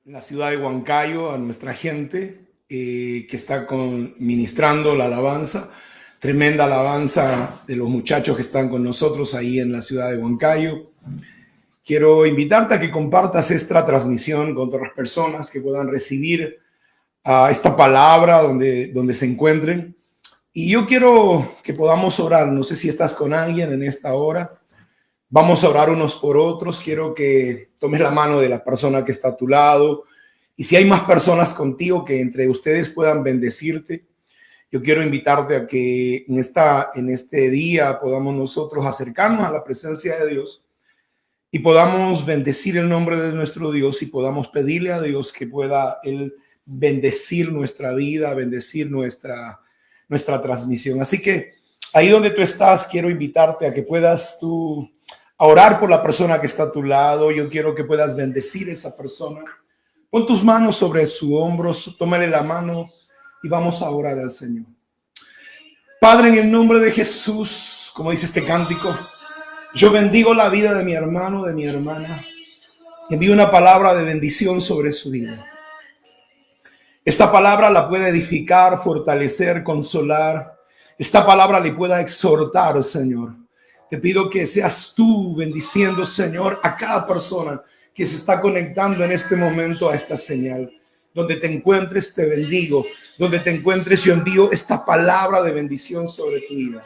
en la ciudad de Huancayo, a nuestra gente que está ministrando la alabanza, tremenda alabanza de los muchachos que están con nosotros ahí en la ciudad de Huancayo. Quiero invitarte a que compartas esta transmisión con otras personas que puedan recibir esta palabra donde se encuentren. Y yo quiero que podamos orar. No sé si estás con alguien en esta hora. Vamos a orar unos por otros. Quiero que tomes la mano de la persona que está a tu lado. Y si hay más personas contigo, que entre ustedes puedan bendecirte. Yo quiero invitarte a que en este día podamos nosotros acercarnos a la presencia de Dios y podamos bendecir el nombre de nuestro Dios y podamos pedirle a Dios que pueda Él bendecir nuestra vida, bendecir nuestra transmisión. Así que ahí donde tú estás, quiero invitarte a que puedas tú a orar por la persona que está a tu lado. Yo quiero que puedas bendecir a esa persona. Pon tus manos sobre su hombro, tómale la mano y vamos a orar al Señor. Padre, en el nombre de Jesús, como dice este cántico, yo bendigo la vida de mi hermano, de mi hermana. Envío una palabra de bendición sobre su vida. Esta palabra la puede edificar, fortalecer, consolar. Esta palabra le pueda exhortar, Señor. Te pido que seas tú bendiciendo, Señor, a cada persona que se está conectando en este momento a esta señal. Donde te encuentres, te bendigo. Donde te encuentres, yo envío esta palabra de bendición sobre tu vida.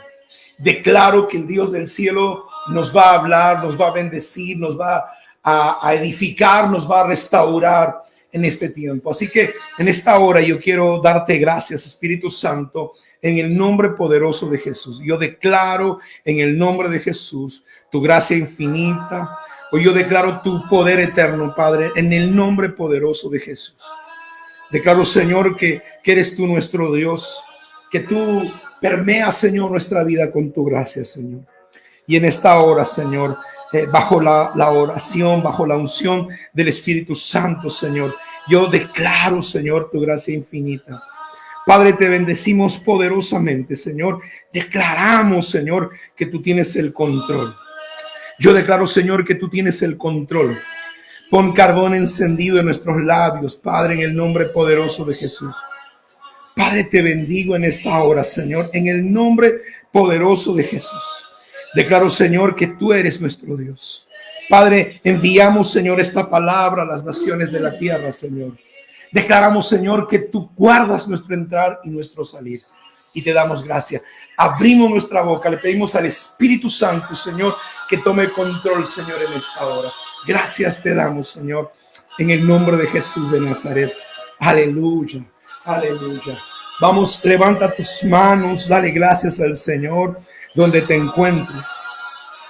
Declaro que el Dios del cielo nos va a hablar, nos va a bendecir, nos va a edificar, nos va a restaurar en este tiempo. Así que en esta hora yo quiero darte gracias, Espíritu Santo, en el nombre poderoso de Jesús. Yo declaro en el nombre de Jesús tu gracia infinita. Hoy yo declaro tu poder eterno, Padre, en el nombre poderoso de Jesús. Declaro, Señor, que eres tú nuestro Dios, que tú permeas, Señor, nuestra vida con tu gracia, Señor. Y en esta hora, Señor, bajo la oración, bajo la unción del Espíritu Santo, Señor, yo declaro, Señor, tu gracia infinita. Padre, te bendecimos poderosamente, Señor. Declaramos, Señor, que tú tienes el control. Yo declaro, Señor, que tú tienes el control. Pon carbón encendido en nuestros labios, Padre, en el nombre poderoso de Jesús. Padre, te bendigo en esta hora, Señor, en el nombre poderoso de Jesús. Declaro, Señor, que tú eres nuestro Dios. Padre, enviamos, Señor, esta palabra a las naciones de la tierra, Señor. Declaramos, Señor, que tú guardas nuestro entrar y nuestro salir. Y te damos gracias. Abrimos nuestra boca, le pedimos al Espíritu Santo, Señor, que tome control, Señor, en esta hora. Gracias te damos, Señor, en el nombre de Jesús de Nazaret. Aleluya, aleluya. Vamos, levanta tus manos, dale gracias al Señor donde te encuentres.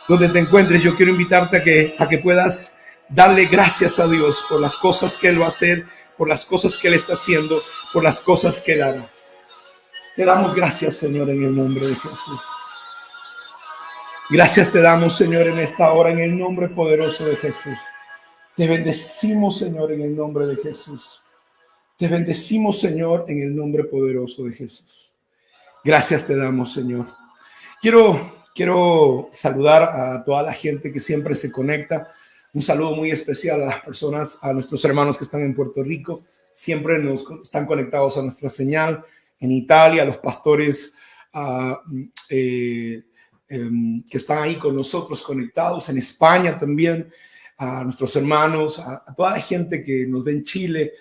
Donde te encuentres, yo quiero invitarte a que puedas darle gracias a Dios por las cosas que Él va a hacer, por las cosas que Él está haciendo, por las cosas que Él hará. Te damos gracias, Señor, en el nombre de Jesús. Gracias te damos, Señor, en esta hora, en el nombre poderoso de Jesús. Te bendecimos, Señor, en el nombre de Jesús. Te bendecimos, Señor, en el nombre poderoso de Jesús. Gracias te damos, Señor. Quiero saludar a toda la gente que siempre se conecta. Un saludo muy especial a las personas, a nuestros hermanos que están en Puerto Rico. Siempre nos están conectados a nuestra señal. En Italia, a los pastores que están ahí con nosotros conectados. En España también, a nuestros hermanos, a toda la gente que nos ve en Chile,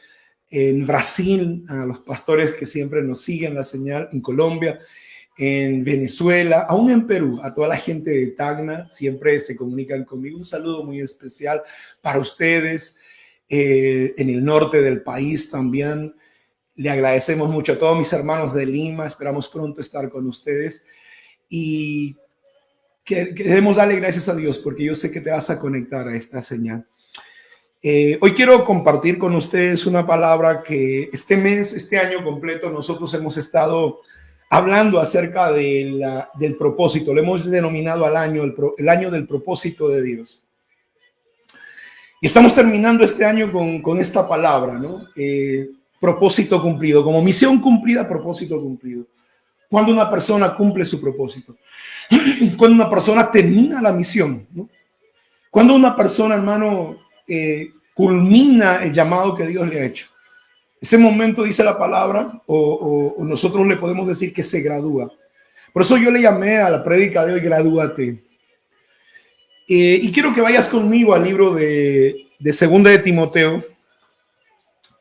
en Brasil, a los pastores que siempre nos siguen la señal, en Colombia, en Venezuela, aún en Perú, a toda la gente de Tacna, siempre se comunican conmigo. Un saludo muy especial para ustedes, en el norte del país también. Le agradecemos mucho a todos mis hermanos de Lima. Esperamos pronto estar con ustedes y queremos darle gracias a Dios porque yo sé que te vas a conectar a esta señal. Hoy quiero compartir con ustedes una palabra que este año completo nosotros hemos estado hablando acerca del propósito. Lo hemos denominado el año del propósito de Dios. Y estamos terminando este año con esta palabra, ¿no? Propósito cumplido, como misión cumplida, propósito cumplido. Cuando una persona cumple su propósito, cuando una persona termina la misión, ¿no? Cuando una persona, hermano, culmina el llamado que Dios le ha hecho. Ese momento, dice la palabra, o nosotros le podemos decir que se gradúa. Por eso yo le llamé a la prédica de hoy, gradúate. Y quiero que vayas conmigo al libro de Segunda de Timoteo.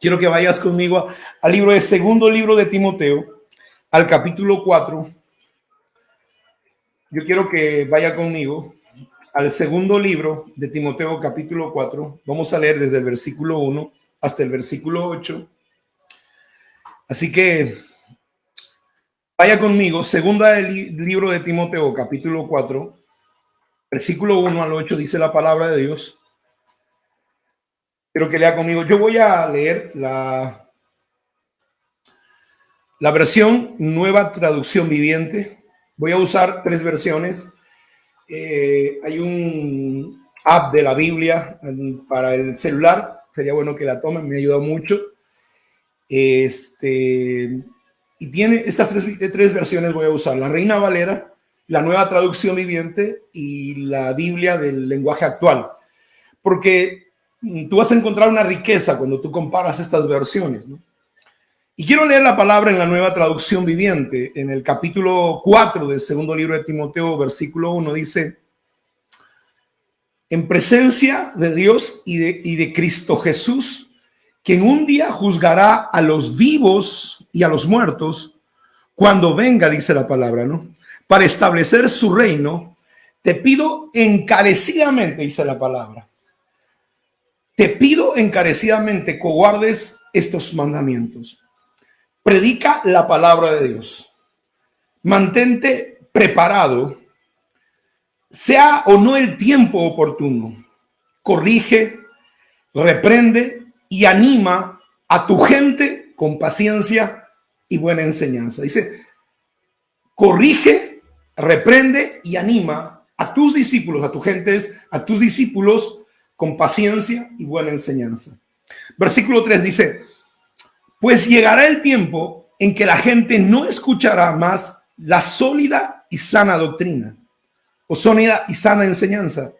Quiero que vayas conmigo al libro de Segundo libro de Timoteo, al capítulo 4. Yo quiero que vaya conmigo al segundo libro de Timoteo, capítulo 4. Vamos a leer desde el versículo 1 hasta el versículo 8. Así que vaya conmigo, segunda del libro de Timoteo, capítulo 4, versículo 1 al 8, dice la palabra de Dios. Quiero que lea conmigo. Yo voy a leer la versión Nueva Traducción Viviente. Voy a usar 3 versiones. Hay un app de la Biblia para el celular. Sería bueno que la tomen, me ha ayudado mucho. Y tiene estas tres versiones. Voy a usar la Reina Valera, la Nueva Traducción Viviente y la Biblia del lenguaje actual. Porque tú vas a encontrar una riqueza cuando tú comparas estas versiones, ¿no? Y quiero leer la palabra en la Nueva Traducción Viviente, en el capítulo 4 del segundo libro de Timoteo, versículo 1, dice: en presencia de Dios y de Cristo Jesús, quien un día juzgará a los vivos y a los muertos, cuando venga, dice la palabra, ¿no?, para establecer su reino, te pido encarecidamente, dice la palabra, te pido encarecidamente que guardes estos mandamientos. Predica la palabra de Dios. Mantente preparado, sea o no el tiempo oportuno. Corrige, reprende y anima a tu gente con paciencia y buena enseñanza. Dice, corrige, reprende y anima a tus discípulos, a tu gente, a tus discípulos con paciencia y buena enseñanza. Versículo 3 dice: pues llegará el tiempo en que la gente no escuchará más la sólida y sana doctrina o sólida y sana enseñanza.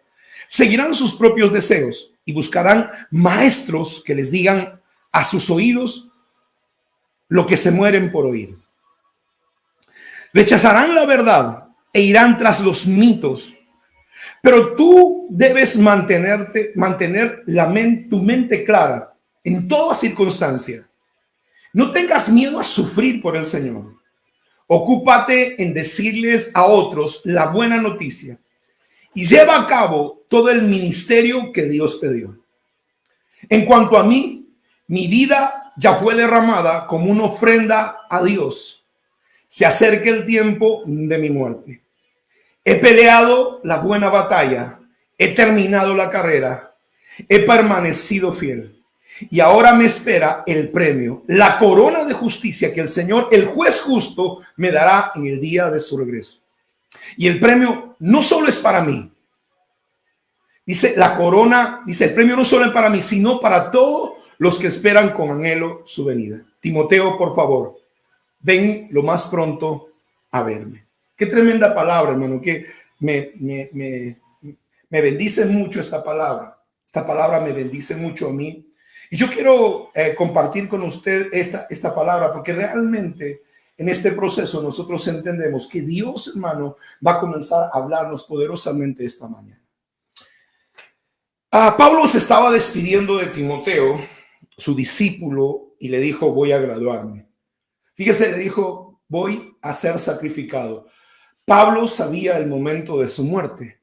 Seguirán sus propios deseos y buscarán maestros que les digan a sus oídos lo que se mueren por oír. Rechazarán la verdad e irán tras los mitos. Pero tú debes mantener tu mente clara en toda circunstancia. No tengas miedo a sufrir por el Señor. Ocúpate en decirles a otros la buena noticia y lleva a cabo todo el ministerio que Dios te dio. En cuanto a mí, mi vida ya fue derramada como una ofrenda a Dios. Se acerca el tiempo de mi muerte. He peleado la buena batalla, he terminado la carrera, he permanecido fiel. Y ahora me espera el premio, la corona de justicia que el Señor, el juez justo, me dará en el día de su regreso. Y el premio no solo es para mí. Dice la corona, dice el premio no solo es para mí, sino para todos los que esperan con anhelo su venida. Timoteo, por favor, ven lo más pronto a verme. Qué tremenda palabra, hermano, que me bendice mucho esta palabra. Esta palabra me bendice mucho a mí. Y yo quiero compartir con usted esta palabra, porque realmente en este proceso nosotros entendemos que Dios, hermano, va a comenzar a hablarnos poderosamente esta mañana. Pablo se estaba despidiendo de Timoteo, su discípulo, y le dijo: voy a graduarme. Fíjese, le dijo: voy a ser sacrificado. Pablo sabía el momento de su muerte.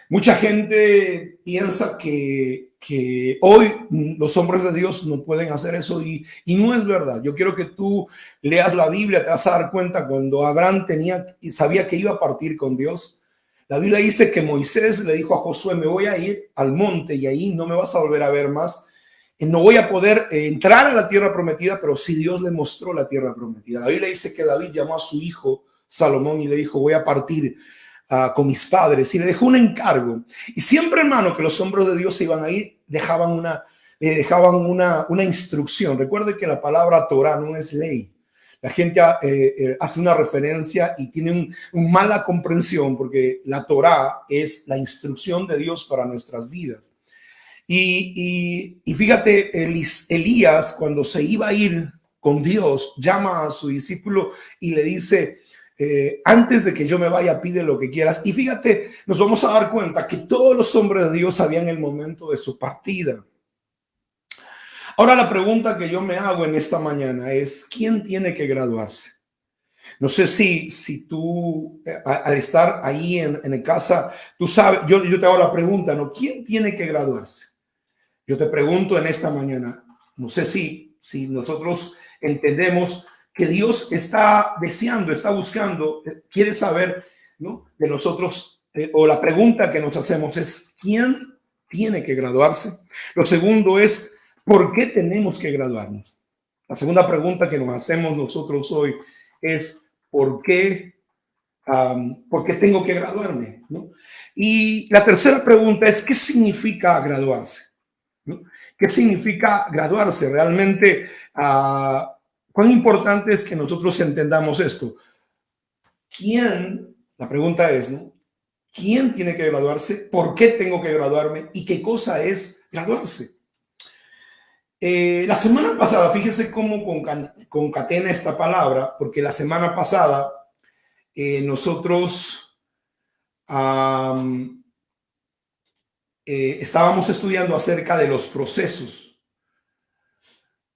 Mucha gente piensa que hoy los hombres de Dios no pueden hacer eso y no es verdad. Yo quiero que tú leas la Biblia, te vas a dar cuenta cuando Abraham sabía que iba a partir con Dios. La Biblia dice que Moisés le dijo a Josué: me voy a ir al monte y ahí no me vas a volver a ver más. No voy a poder entrar a la tierra prometida, pero sí Dios le mostró la tierra prometida. La Biblia dice que David llamó a su hijo Salomón y le dijo: voy a partir con mis padres, y le dejó un encargo. Y siempre, hermano, que los hombres de Dios se iban a ir, le dejaban una instrucción. Recuerde que la palabra Torah no es ley. La gente hace una referencia y tiene una mala comprensión, porque la Torah es la instrucción de Dios para nuestras vidas. Y fíjate, Elías, cuando se iba a ir con Dios, llama a su discípulo y le dice, antes de que yo me vaya, pide lo que quieras. Y fíjate, nos vamos a dar cuenta que todos los hombres de Dios sabían el momento de su partida. Ahora la pregunta que yo me hago en esta mañana es, ¿quién tiene que graduarse? No sé si tú, al estar ahí en casa, tú sabes, yo te hago la pregunta, ¿no? ¿Quién tiene que graduarse? Yo te pregunto en esta mañana, no sé si nosotros entendemos que Dios está deseando, está buscando, quiere saber, ¿no? De nosotros, o la pregunta que nos hacemos es, ¿quién tiene que graduarse? Lo segundo es, ¿por qué tenemos que graduarnos? La segunda pregunta que nos hacemos nosotros hoy es, ¿por qué tengo que graduarme? ¿No? Y la tercera pregunta es, ¿qué significa graduarse? ¿No? ¿Qué significa graduarse? Realmente, ¿cuán importante es que nosotros entendamos esto? La pregunta es, ¿no? ¿Quién tiene que graduarse? ¿Por qué tengo que graduarme? ¿Y qué cosa es graduarse? La semana pasada, fíjese cómo concatena esta palabra, porque la semana pasada nosotros estábamos estudiando acerca de los procesos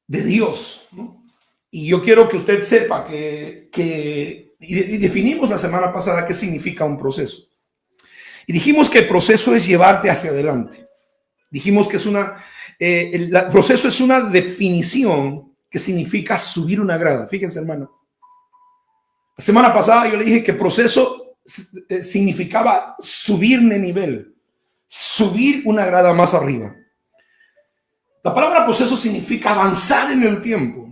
de Dios, ¿no? Y yo quiero que usted sepa y definimos la semana pasada qué significa un proceso. Y dijimos que el proceso es llevarte hacia adelante. Dijimos que el proceso es una definición que significa subir una grada. Fíjense, hermano. La semana pasada yo le dije que proceso significaba subir de nivel, subir una grada más arriba. La palabra proceso significa avanzar en el tiempo.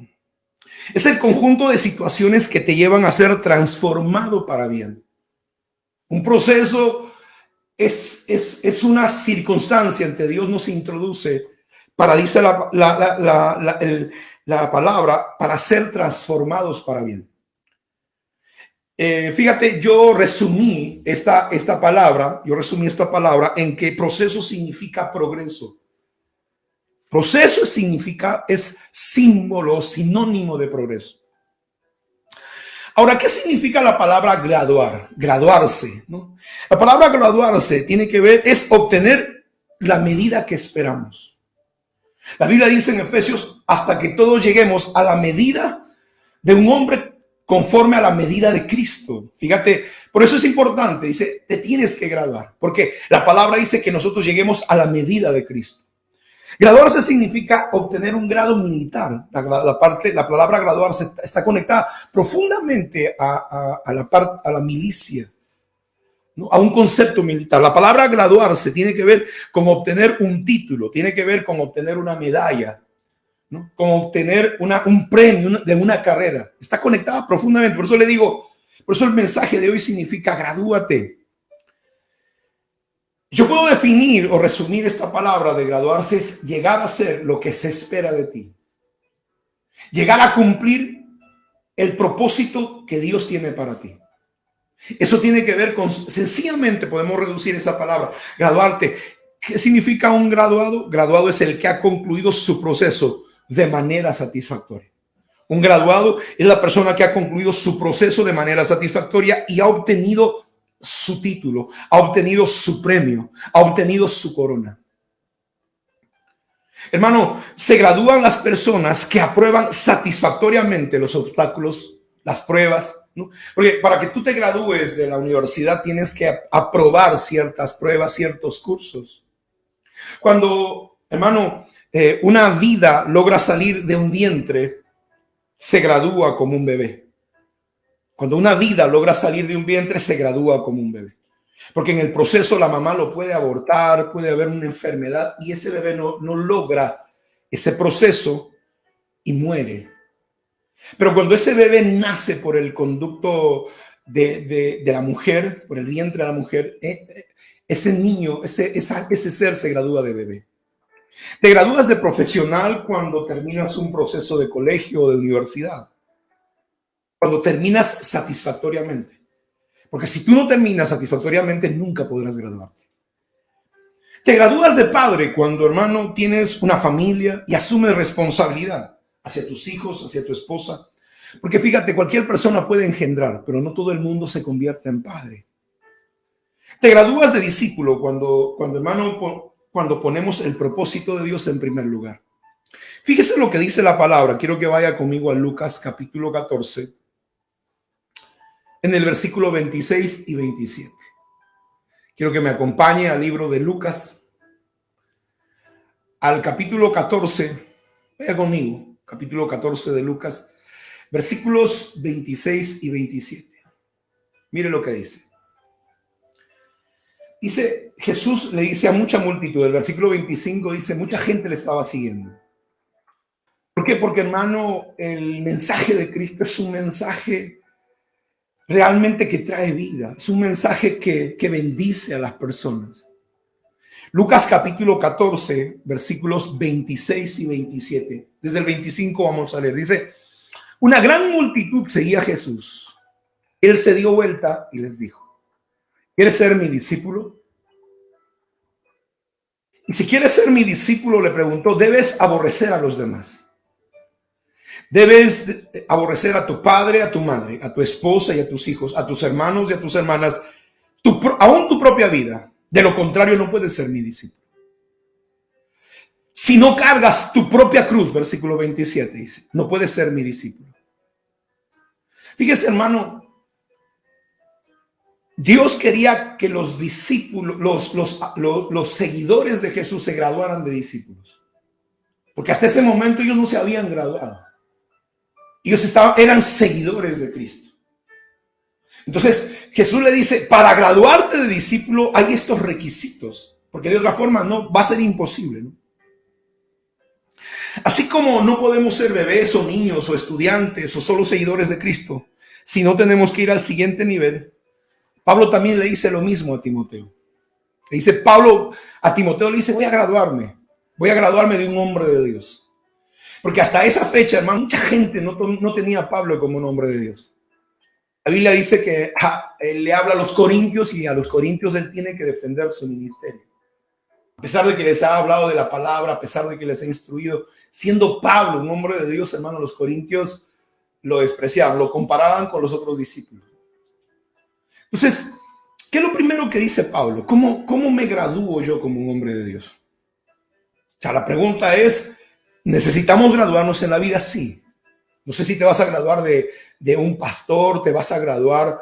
Es el conjunto de situaciones que te llevan a ser transformado para bien. Un proceso es una circunstancia en que Dios nos introduce para, dice la palabra, para ser transformados para bien. Fíjate, yo resumí esta palabra en que proceso significa progreso. Proceso es símbolo, sinónimo de progreso. Ahora, ¿qué significa la palabra graduar? Graduarse, ¿no? La palabra graduarse tiene que ver, es obtener la medida que esperamos. La Biblia dice en Efesios, hasta que todos lleguemos a la medida de un hombre conforme a la medida de Cristo. Fíjate, por eso es importante, dice, te tienes que graduar, porque la palabra dice que nosotros lleguemos a la medida de Cristo. Graduarse significa obtener un grado militar. La palabra graduarse está conectada profundamente a la milicia, ¿no? A un concepto militar. La palabra graduarse tiene que ver con obtener un título, tiene que ver con obtener una medalla, ¿no? Con obtener un premio de una carrera. Está conectada profundamente. Por eso le digo, por eso el mensaje de hoy significa gradúate. Yo puedo definir o resumir esta palabra de graduarse es llegar a ser lo que se espera de ti. Llegar a cumplir el propósito que Dios tiene para ti. Eso tiene que ver con, sencillamente podemos reducir esa palabra, graduarte. ¿Qué significa un graduado? Graduado es el que ha concluido su proceso de manera satisfactoria. Un graduado es la persona que ha concluido su proceso de manera satisfactoria y ha obtenido su título, ha obtenido su premio, ha obtenido su corona. Hermano, se gradúan las personas que aprueban satisfactoriamente los obstáculos, las pruebas, ¿no? Porque para que tú te gradúes de la universidad tienes que aprobar ciertas pruebas, ciertos cursos. Cuando, hermano, una vida logra salir de un vientre, se gradúa como un bebé. Cuando una vida logra salir de un vientre, se gradúa como un bebé. Porque en el proceso la mamá lo puede abortar, puede haber una enfermedad y ese bebé no logra ese proceso y muere. Pero cuando ese bebé nace por el conducto de la mujer, por el vientre de la mujer, ese niño, ese ser se gradúa de bebé. Te gradúas de profesional cuando terminas un proceso de colegio o de universidad. Cuando terminas satisfactoriamente. Porque si tú no terminas satisfactoriamente, nunca podrás graduarte. Te gradúas de padre cuando, hermano, tienes una familia y asumes responsabilidad hacia tus hijos, hacia tu esposa. Porque fíjate, cualquier persona puede engendrar, pero no todo el mundo se convierte en padre. Te gradúas de discípulo cuando ponemos el propósito de Dios en primer lugar. Fíjese lo que dice la palabra. Quiero que vaya conmigo a Lucas capítulo 14, en el versículo 26 y 27. Quiero que me acompañe al libro de Lucas, al capítulo 14. Vaya conmigo, capítulo 14 de Lucas, versículos 26 y 27. Mire lo que dice. Dice, Jesús le dice a mucha multitud, el versículo 25 dice, mucha gente le estaba siguiendo. ¿Por qué? Porque, hermano, el mensaje de Cristo es un mensaje realmente que trae vida. Es un mensaje que bendice a las personas. Lucas capítulo 14, versículos 26 y 27. Desde el 25 vamos a leer. Dice, una gran multitud seguía a Jesús. Él se dio vuelta y les dijo, ¿quieres ser mi discípulo? Y si quieres ser mi discípulo, le preguntó, debes aborrecer a los demás. Debes aborrecer a tu padre, a tu madre, a tu esposa y a tus hijos, a tus hermanos y a tus hermanas, aún tu propia vida. De lo contrario, no puedes ser mi discípulo. Si no cargas tu propia cruz, versículo 27 dice, no puedes ser mi discípulo. Fíjese, hermano, Dios quería que los discípulos, los seguidores de Jesús se graduaran de discípulos. Porque hasta ese momento ellos no se habían graduado. Ellos eran seguidores de Cristo. Entonces Jesús le dice, para graduarte de discípulo hay estos requisitos, porque de otra forma no va a ser imposible, ¿no? Así como no podemos ser bebés o niños o estudiantes o solo seguidores de Cristo, si no tenemos que ir al siguiente nivel, Pablo también le dice lo mismo a Timoteo. Le dice Pablo a Timoteo, le dice, voy a graduarme de un hombre de Dios. Porque hasta esa fecha, hermano, mucha gente no tenía a Pablo como un hombre de Dios. La Biblia dice que él le habla a los corintios y a los corintios él tiene que defender su ministerio. A pesar de que les ha hablado de la palabra, a pesar de que les ha instruido, siendo Pablo un hombre de Dios, hermano, los corintios lo despreciaban, lo comparaban con los otros discípulos. Entonces, ¿qué es lo primero que dice Pablo? ¿Cómo me gradúo yo como un hombre de Dios? O sea, la pregunta es, ¿necesitamos graduarnos en la vida? Sí. No sé si te vas a graduar de un pastor, te vas a graduar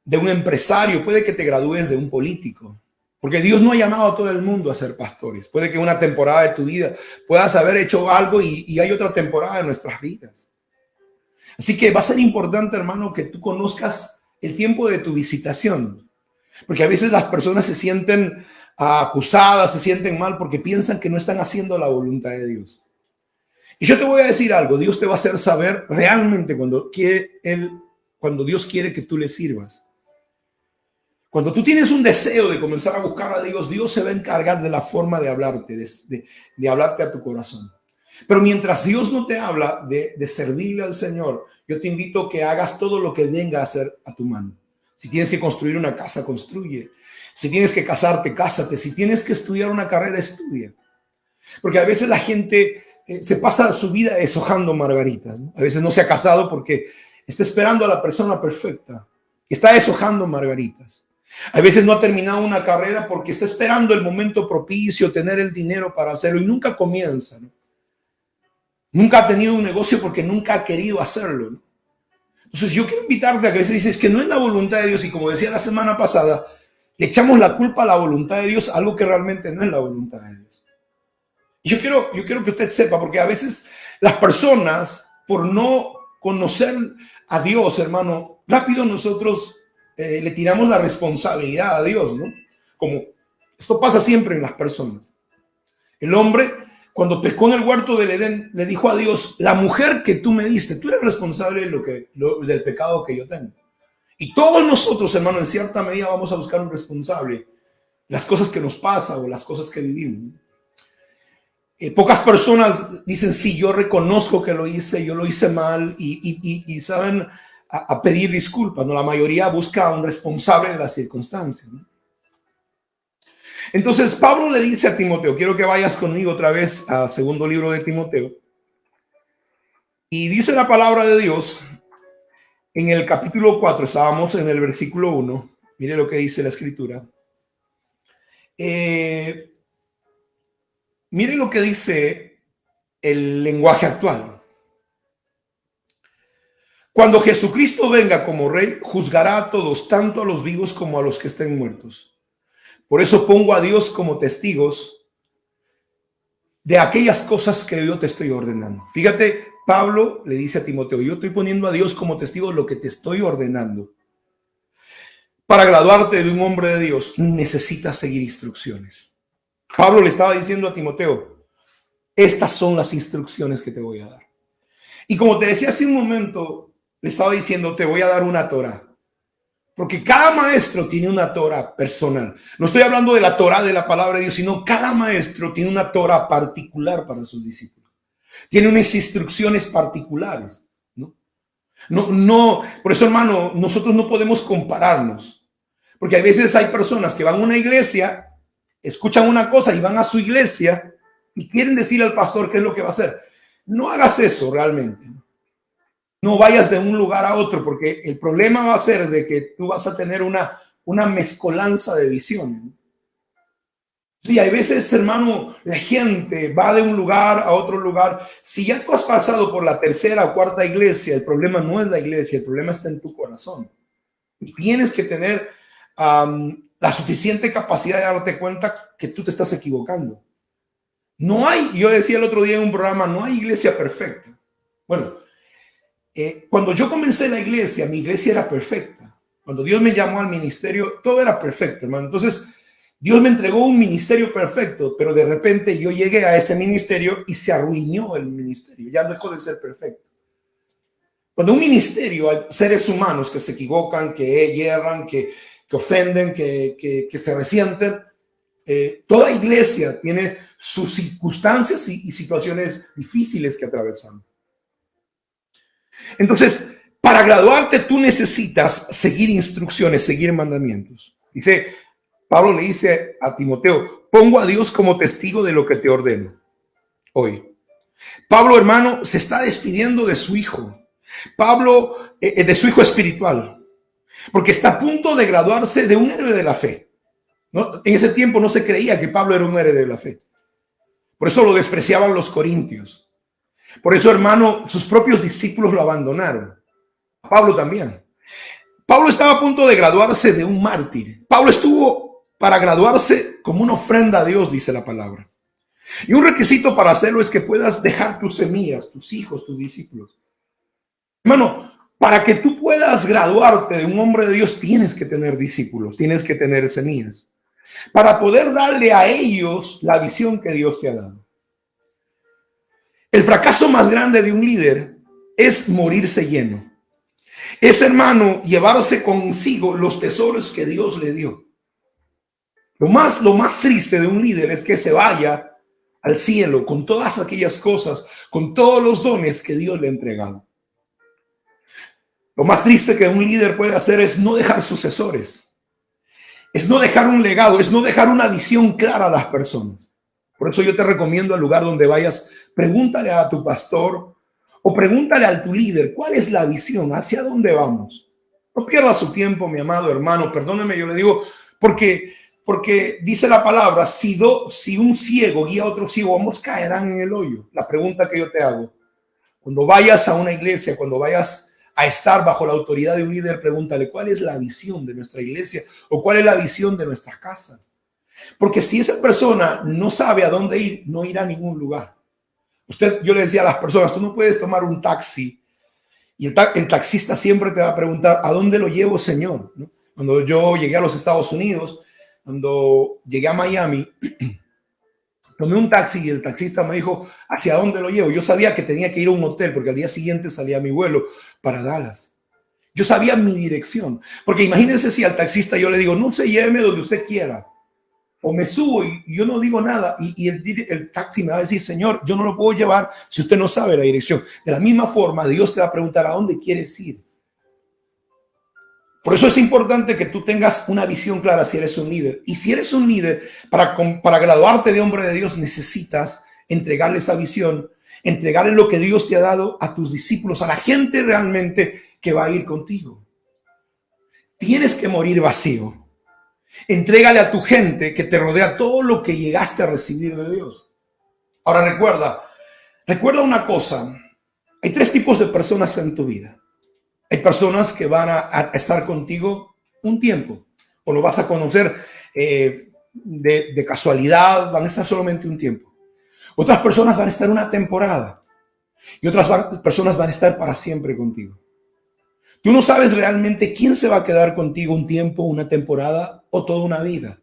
de un empresario, puede que te gradúes de un político, porque Dios no ha llamado a todo el mundo a ser pastores. Puede que una temporada de tu vida puedas haber hecho algo y hay otra temporada en nuestras vidas. Así que va a ser importante, hermano, que tú conozcas el tiempo de tu visitación, porque a veces las personas se sienten acusadas, se sienten mal porque piensan que no están haciendo la voluntad de Dios. Y yo te voy a decir algo, Dios te va a hacer saber realmente cuando Dios quiere que tú le sirvas. Cuando tú tienes un deseo de comenzar a buscar a Dios, Dios se va a encargar de la forma de hablarte, de hablarte a tu corazón. Pero mientras Dios no te habla de servirle al Señor, yo te invito a que hagas todo lo que venga a hacer a tu mano. Si tienes que construir una casa, construye. Si tienes que casarte, cásate. Si tienes que estudiar una carrera, estudia. Porque a veces la gente se pasa su vida deshojando margaritas, ¿no? A veces no se ha casado porque está esperando a la persona perfecta. Está deshojando margaritas. A veces no ha terminado una carrera porque está esperando el momento propicio, tener el dinero para hacerlo y nunca comienza, ¿no? Nunca ha tenido un negocio porque nunca ha querido hacerlo, ¿no? Entonces yo quiero invitarte a que a veces dices que no es la voluntad de Dios y como decía la semana pasada, le echamos la culpa a la voluntad de Dios, algo que realmente no es la voluntad de Dios. Y yo quiero que usted sepa, porque a veces las personas, por no conocer a Dios, hermano, rápido nosotros le tiramos la responsabilidad a Dios, ¿no? Como esto pasa siempre en las personas. El hombre, cuando pecó en el huerto del Edén, le dijo a Dios, la mujer que tú me diste, tú eres responsable del pecado que yo tengo. Y todos nosotros, hermano, en cierta medida vamos a buscar un responsable. Las cosas que nos pasan o las cosas que vivimos. Pocas personas dicen, sí, yo reconozco que yo lo hice mal y saben a pedir disculpas, ¿no? La mayoría busca a un responsable de las circunstancias, ¿no? Entonces Pablo le dice a Timoteo, quiero que vayas conmigo otra vez a segundo libro de Timoteo, y dice la palabra de Dios en el capítulo 4, estábamos en el versículo 1, mire lo que dice la escritura. Mire lo que dice el lenguaje actual. Cuando Jesucristo venga como rey, juzgará a todos, tanto a los vivos como a los que estén muertos. Por eso pongo a Dios como testigos de aquellas cosas que yo te estoy ordenando. Fíjate, Pablo le dice a Timoteo, yo estoy poniendo a Dios como testigo de lo que te estoy ordenando. Para graduarte de un hombre de Dios, necesitas seguir instrucciones. Pablo le estaba diciendo a Timoteo, estas son las instrucciones que te voy a dar. Y como te decía hace un momento, le estaba diciendo, te voy a dar una Torá. Porque cada maestro tiene una Torá personal. No estoy hablando de la Torá de la palabra de Dios, sino cada maestro tiene una Torá particular para sus discípulos. Tiene unas instrucciones particulares. No, por eso, hermano, nosotros no podemos compararnos. Porque a veces hay personas que van a una iglesia, escuchan una cosa y van a su iglesia y quieren decirle al pastor qué es lo que va a hacer. No hagas eso realmente. No vayas de un lugar a otro, porque el problema va a ser de que tú vas a tener una mezcolanza de visiones. Sí, hay veces, hermano, la gente va de un lugar a otro lugar. Si ya tú has pasado por la tercera o cuarta iglesia, el problema no es la iglesia, el problema está en tu corazón. Y tienes que tener la suficiente capacidad de darte cuenta que tú te estás equivocando. No hay, yo decía el otro día en un programa, no hay iglesia perfecta. Bueno, cuando yo comencé la iglesia, mi iglesia era perfecta. Cuando Dios me llamó al ministerio, todo era perfecto, hermano. Entonces, Dios me entregó un ministerio perfecto, pero de repente yo llegué a ese ministerio y se arruinó el ministerio. Ya dejó de ser perfecto. Cuando un ministerio hay seres humanos que se equivocan, que hierran, que ofenden, que se resienten, toda iglesia tiene sus circunstancias y situaciones difíciles que atravesar. Entonces, para graduarte tú necesitas seguir instrucciones, seguir mandamientos. Dice, Pablo le dice a Timoteo, pongo a Dios como testigo de lo que te ordeno hoy. Pablo, hermano, se está despidiendo de su hijo. Pablo, de su hijo espiritual, porque está a punto de graduarse de un héroe de la fe. ¿No? En ese tiempo no se creía que Pablo era un héroe de la fe. Por eso lo despreciaban los corintios. Por eso, hermano, sus propios discípulos lo abandonaron. Pablo también. Pablo estaba a punto de graduarse de un mártir. Pablo estuvo para graduarse como una ofrenda a Dios, dice la palabra. Y un requisito para hacerlo es que puedas dejar tus semillas, tus hijos, tus discípulos. Hermano, para que tú puedas graduarte de un hombre de Dios, tienes que tener discípulos, tienes que tener semillas, para poder darle a ellos la visión que Dios te ha dado. El fracaso más grande de un líder es morirse lleno. Es, hermano, llevarse consigo los tesoros que Dios le dio. Lo más triste de un líder es que se vaya al cielo con todas aquellas cosas, con todos los dones que Dios le ha entregado. Lo más triste que un líder puede hacer es no dejar sucesores. Es no dejar un legado, es no dejar una visión clara a las personas. Por eso yo te recomiendo al lugar donde vayas, pregúntale a tu pastor o pregúntale a tu líder, ¿cuál es la visión? ¿Hacia dónde vamos? No pierda su tiempo, mi amado hermano, perdóneme, yo le digo, porque dice la palabra, si un ciego guía a otro ciego, ambos caerán en el hoyo. La pregunta que yo te hago, cuando vayas a una iglesia, cuando vayas a estar bajo la autoridad de un líder, pregúntale, ¿cuál es la visión de nuestra iglesia? ¿O cuál es la visión de nuestra casa? Porque si esa persona no sabe a dónde ir, no irá a ningún lugar. Yo le decía a las personas, tú no puedes tomar un taxi y el taxista siempre te va a preguntar, ¿a dónde lo llevo, señor? ¿No? Cuando yo llegué a los Estados Unidos, cuando llegué a Miami, tomé un taxi y el taxista me dijo, ¿hacia dónde lo llevo? Yo sabía que tenía que ir a un hotel porque al día siguiente salía mi vuelo para Dallas. Yo sabía mi dirección. Porque imagínense si al taxista yo le digo, no se lléveme donde usted quiera. O me subo y yo no digo nada y el taxi me va a decir, señor, yo no lo puedo llevar si usted no sabe la dirección. De la misma forma, Dios te va a preguntar, ¿a dónde quieres ir? Por eso es importante que tú tengas una visión clara si eres un líder. Y si eres un líder, para graduarte de hombre de Dios, necesitas entregarle esa visión, entregarle lo que Dios te ha dado a tus discípulos, a la gente realmente que va a ir contigo. Tienes que morir vacío. Entrégale a tu gente que te rodea todo lo que llegaste a recibir de Dios. Ahora recuerda una cosa. Hay 3 tipos de personas en tu vida. Hay personas que van a estar contigo un tiempo o lo vas a conocer de casualidad, van a estar solamente un tiempo. Otras personas van a estar una temporada y otras personas van a estar para siempre contigo. Tú no sabes realmente quién se va a quedar contigo un tiempo, una temporada o toda una vida.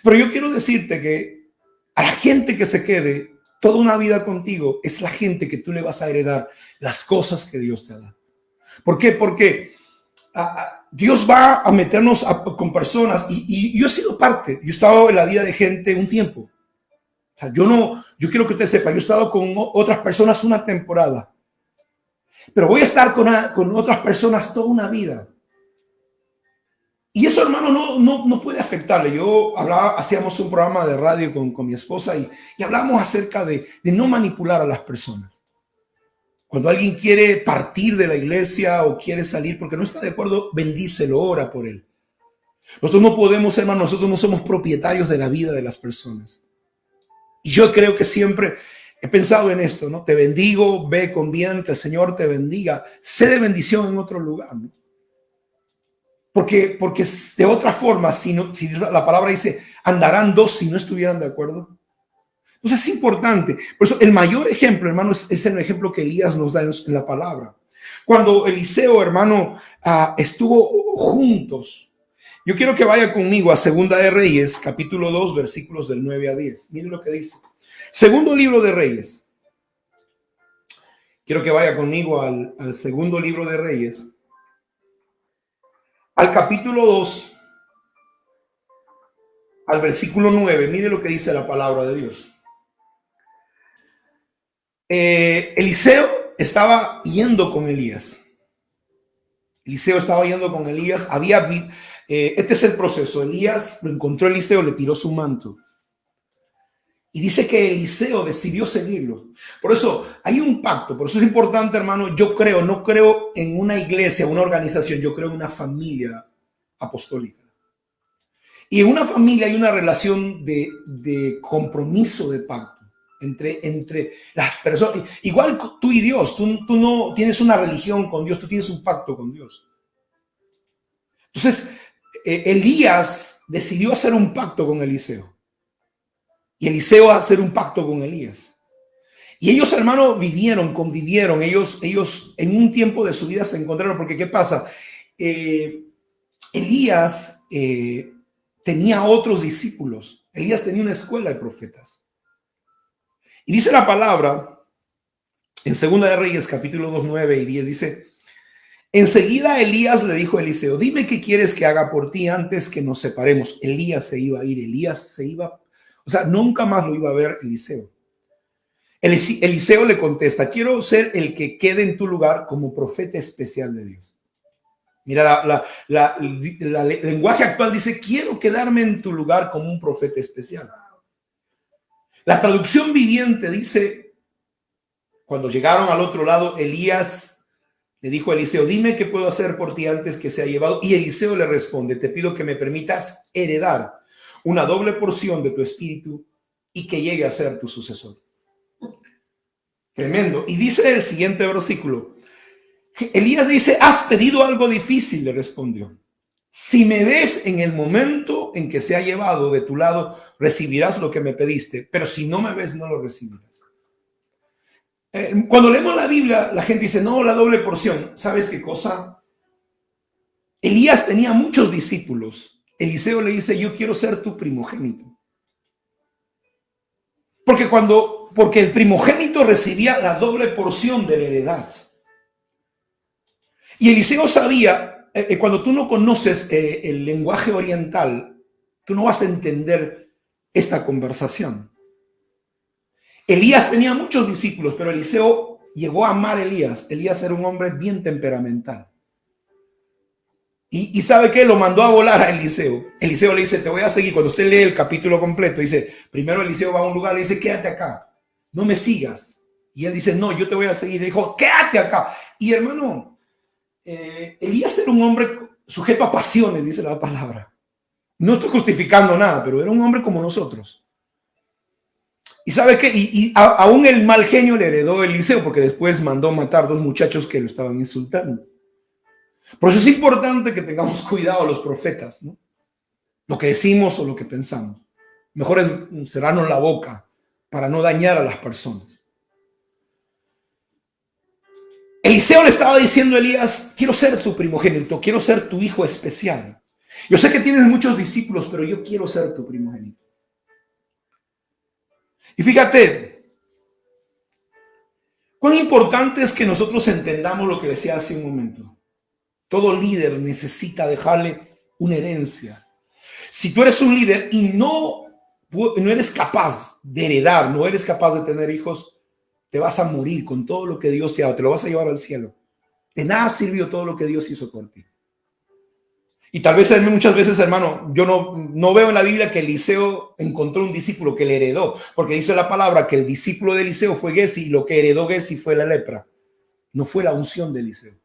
Pero yo quiero decirte que a la gente que se quede toda una vida contigo es la gente que tú le vas a heredar las cosas que Dios te ha dado. ¿Por qué? Porque Dios va a meternos con personas y yo he sido parte, yo he estado en la vida de gente un tiempo. O sea, yo quiero que usted sepa, yo he estado con otras personas una temporada, pero voy a estar con otras personas toda una vida. Y eso, hermano, no puede afectarle. Hacíamos un programa de radio con mi esposa y hablamos acerca de no manipular a las personas. Cuando alguien quiere partir de la iglesia o quiere salir porque no está de acuerdo, bendícelo, ora por él. Nosotros no podemos, hermano, nosotros no somos propietarios de la vida de las personas. Y yo creo que siempre he pensado en esto, ¿no? Te bendigo, ve con bien, que el Señor te bendiga. Sé de bendición en otro lugar, ¿no? Porque de otra forma, si la palabra dice, andarán 2 si no estuvieran de acuerdo. Entonces es importante. Por eso el mayor ejemplo, hermano, es el ejemplo que Elías nos da en la palabra. Cuando Eliseo, hermano, estuvo juntos. Yo quiero que vaya conmigo a Segunda de Reyes, capítulo 2, versículos del 9 a 10. Miren lo que dice. Segundo libro de Reyes. Quiero que vaya conmigo al segundo libro de Reyes. Al capítulo 2, al versículo 9. Mire lo que dice la palabra de Dios. Eliseo estaba yendo con Elías. Eliseo estaba yendo con Elías. Este es el proceso. Elías lo encontró Eliseo, le tiró su manto. Y dice que Eliseo decidió seguirlo. Por eso hay un pacto. Por eso es importante, hermano. No creo en una iglesia, una organización. Yo creo en una familia apostólica. Y en una familia hay una relación de compromiso, de pacto. Entre las personas, igual tú y Dios, tú no tienes una religión con Dios, tú tienes un pacto con Dios. Entonces, Elías decidió hacer un pacto con Eliseo. Y Eliseo va a hacer un pacto con Elías. Y ellos, hermanos, convivieron. Ellos en un tiempo de su vida se encontraron. Porque, ¿qué pasa? Elías tenía otros discípulos. Elías tenía una escuela de profetas. Y dice la palabra en Segunda de Reyes, capítulo 2, 9 y 10, dice: enseguida Elías le dijo a Eliseo, dime qué quieres que haga por ti antes que nos separemos. Elías se iba a ir, o sea, nunca más lo iba a ver Eliseo. Eliseo le contesta, quiero ser el que quede en tu lugar como profeta especial de Dios. Mira, el lenguaje actual dice, quiero quedarme en tu lugar como un profeta especial. La traducción viviente dice, cuando llegaron al otro lado, Elías le dijo a Eliseo, dime qué puedo hacer por ti antes que sea llevado. Y Eliseo le responde, te pido que me permitas heredar una doble porción de tu espíritu y que llegue a ser tu sucesor. Tremendo. Y dice el siguiente versículo, Elías dice, has pedido algo difícil, le respondió. Si me ves en el momento en que se ha llevado de tu lado, recibirás lo que me pediste, pero si no me ves, no lo recibirás. Cuando leemos la Biblia, la gente dice, no, la doble porción. ¿Sabes qué cosa? Elías tenía muchos discípulos. Eliseo le dice, yo quiero ser tu primogénito. Porque el primogénito recibía la doble porción de la heredad. Y Eliseo sabía, cuando tú no conoces el lenguaje oriental, tú no vas a entender esta conversación. Elías tenía muchos discípulos, pero Eliseo llegó a amar a Elías. Elías era un hombre bien temperamental. Y ¿sabe qué? Lo mandó a volar a Eliseo. Eliseo le dice, te voy a seguir. Cuando usted lee el capítulo completo, dice, primero Eliseo va a un lugar, le dice, quédate acá, no me sigas. Y él dice, no, yo te voy a seguir. Le dijo, quédate acá. Y hermano, Elías era un hombre sujeto a pasiones, dice la palabra. No estoy justificando nada, pero era un hombre como nosotros. ¿Y sabe qué? Aún el mal genio le heredó Eliseo, porque después mandó matar 2 muchachos que lo estaban insultando. Por eso es importante que tengamos cuidado los profetas, ¿no? Lo que decimos o lo que pensamos. Mejor es cerrarnos la boca para no dañar a las personas. Eliseo le estaba diciendo a Elías, quiero ser tu primogénito, quiero ser tu hijo especial. Yo sé que tienes muchos discípulos, pero yo quiero ser tu primogénito. Y fíjate, cuán importante es que nosotros entendamos lo que decía hace un momento. Todo líder necesita dejarle una herencia. Si tú eres un líder y no eres capaz de heredar, no eres capaz de tener hijos, te vas a morir con todo lo que Dios te ha dado, te lo vas a llevar al cielo. De nada sirvió todo lo que Dios hizo por ti. Y tal vez muchas veces, hermano, yo no veo en la Biblia que Eliseo encontró un discípulo que le heredó, porque dice la palabra que el discípulo de Eliseo fue Gesi y lo que heredó Gesi fue la lepra. No fue la unción de Eliseo.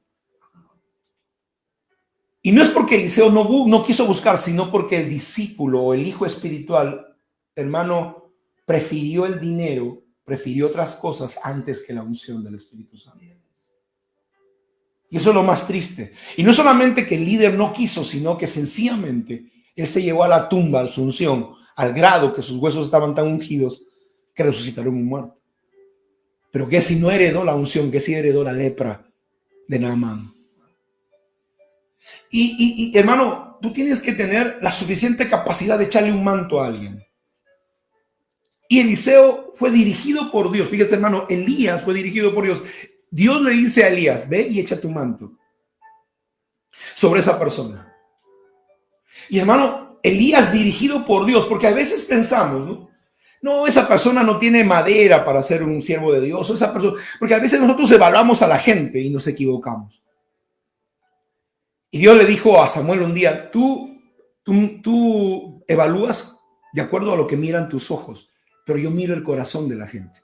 Y no es porque Eliseo no quiso buscar, sino porque el discípulo o el hijo espiritual, hermano, prefirió el dinero, prefirió otras cosas antes que la unción del Espíritu Santo. Y eso es lo más triste. Y no solamente que el líder no quiso, sino que sencillamente él se llevó a la tumba, a su unción, al grado que sus huesos estaban tan ungidos que resucitaron un muerto. Pero que si no heredó la unción, que sí heredó la lepra de Naamán. Y hermano, tú tienes que tener la suficiente capacidad de echarle un manto a alguien. Y Eliseo fue dirigido por Dios. Fíjate, hermano, Elías fue dirigido por Dios. Dios le dice a Elías, ve y echa tu manto sobre esa persona. Y hermano, Elías dirigido por Dios, porque a veces pensamos, no, esa persona no tiene madera para ser un siervo de Dios, o esa persona, porque a veces nosotros evaluamos a la gente y nos equivocamos. Y Dios le dijo a Samuel un día, tú evalúas de acuerdo a lo que miran tus ojos, pero yo miro el corazón de la gente.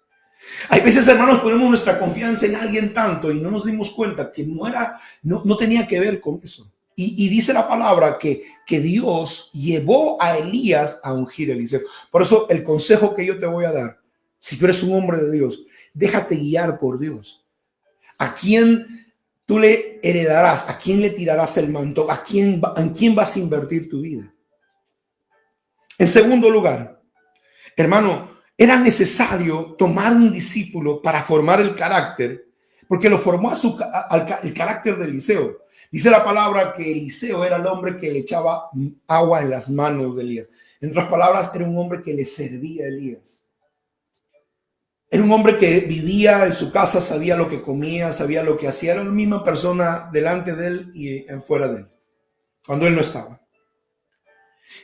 Hay veces, hermanos, ponemos nuestra confianza en alguien tanto y no nos dimos cuenta que no tenía que ver con eso. Y dice la palabra que Dios llevó a Elías a ungir a Eliseo. Por eso el consejo que yo te voy a dar, si tú eres un hombre de Dios, déjate guiar por Dios. ¿A quién tú le heredarás? ¿A quién le tirarás el manto? ¿En quién vas a invertir tu vida? En segundo lugar, hermano, era necesario tomar un discípulo para formar el carácter, porque lo formó el carácter de Eliseo. Dice la palabra que Eliseo era el hombre que le echaba agua en las manos de Elías. En otras palabras, era un hombre que le servía a Elías. Era un hombre que vivía en su casa, sabía lo que comía, sabía lo que hacía. Era la misma persona delante de él y fuera de él, cuando él no estaba.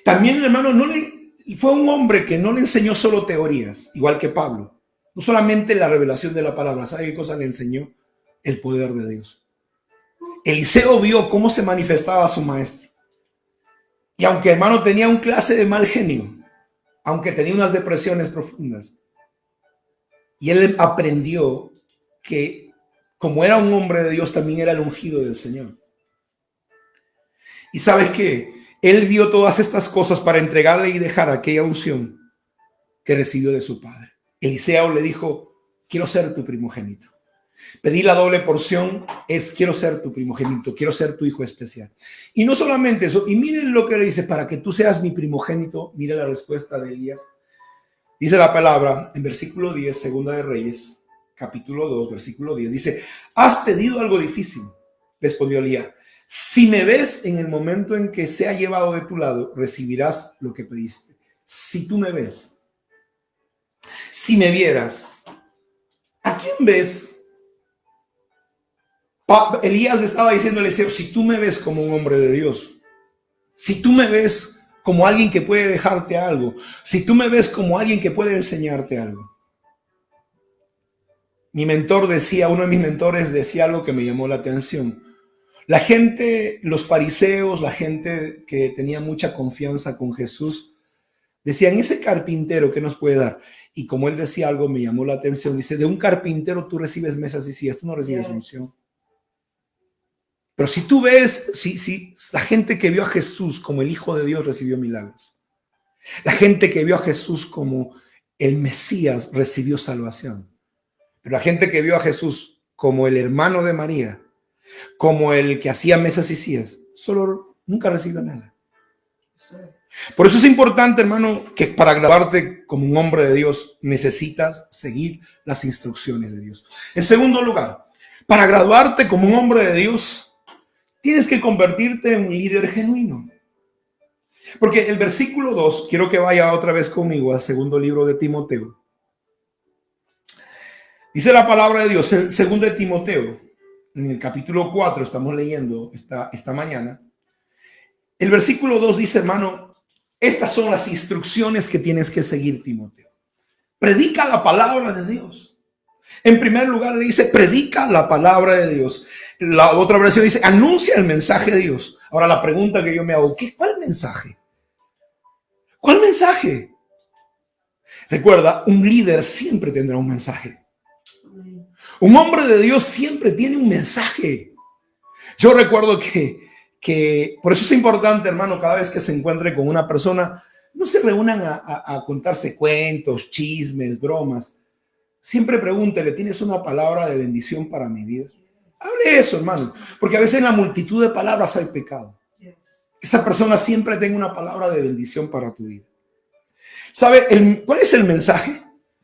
También, hermano, fue un hombre que no le enseñó solo teorías, igual que Pablo. No solamente la revelación de la palabra. ¿Sabe qué cosa le enseñó? El poder de Dios. Eliseo vio cómo se manifestaba su maestro. Y aunque, hermano, tenía un clase de mal genio, aunque tenía unas depresiones profundas, y él aprendió que como era un hombre de Dios, también era el ungido del Señor. Y ¿sabes qué? Él vio todas estas cosas para entregarle y dejar aquella unción que recibió de su padre. Eliseo le dijo, quiero ser tu primogénito. Pedí la doble porción, quiero ser tu primogénito, quiero ser tu hijo especial. Y no solamente eso, y miren lo que le dice, para que tú seas mi primogénito. Mire la respuesta de Elías. Dice la palabra en versículo 10, Segunda de Reyes, capítulo 2, versículo 10. Dice, has pedido algo difícil, respondió Elías. Si me ves en el momento en que sea llevado de tu lado, recibirás lo que pediste. Si tú me ves, si me vieras, ¿a quién ves? Elías estaba diciendo a Eliseo, si tú me ves como un hombre de Dios, si tú me ves como alguien que puede dejarte algo, si tú me ves como alguien que puede enseñarte algo. Uno de mis mentores decía algo que me llamó la atención. La gente, los fariseos, la gente que tenía mucha confianza con Jesús, decían, ese carpintero, ¿qué nos puede dar? Y como él decía algo, me llamó la atención. Dice, de un carpintero tú recibes mesas y sillas, tú no recibes unción. Pero si tú ves, si la gente que vio a Jesús como el Hijo de Dios recibió milagros. La gente que vio a Jesús como el Mesías recibió salvación. Pero la gente que vio a Jesús como el hermano de María, como el que hacía mesas y sillas, nunca recibió nada. Por eso es importante, hermano, que para graduarte como un hombre de Dios necesitas seguir las instrucciones de Dios. En segundo lugar, para graduarte como un hombre de Dios, tienes que convertirte en un líder genuino. Porque el versículo 2, quiero que vaya otra vez conmigo al segundo libro de Timoteo. Dice la palabra de Dios, el segundo de Timoteo, en el capítulo 4, estamos leyendo esta mañana. El versículo 2 dice, hermano, estas son las instrucciones que tienes que seguir, Timoteo. Predica la palabra de Dios. En primer lugar le dice, predica la palabra de Dios. La otra versión dice, anuncia el mensaje de Dios. Ahora la pregunta que yo me hago, ¿cuál mensaje? ¿Cuál mensaje? Recuerda, un líder siempre tendrá un mensaje. Un hombre de Dios siempre tiene un mensaje. Yo recuerdo que por eso es importante, hermano, cada vez que se encuentre con una persona, no se reúnan a contarse cuentos, chismes, bromas. Siempre pregúntele, ¿tienes una palabra de bendición para mi vida? Hable eso, hermano, porque a veces en la multitud de palabras hay pecado. Esa persona siempre tenga una palabra de bendición para tu vida. ¿Sabe cuál es el mensaje?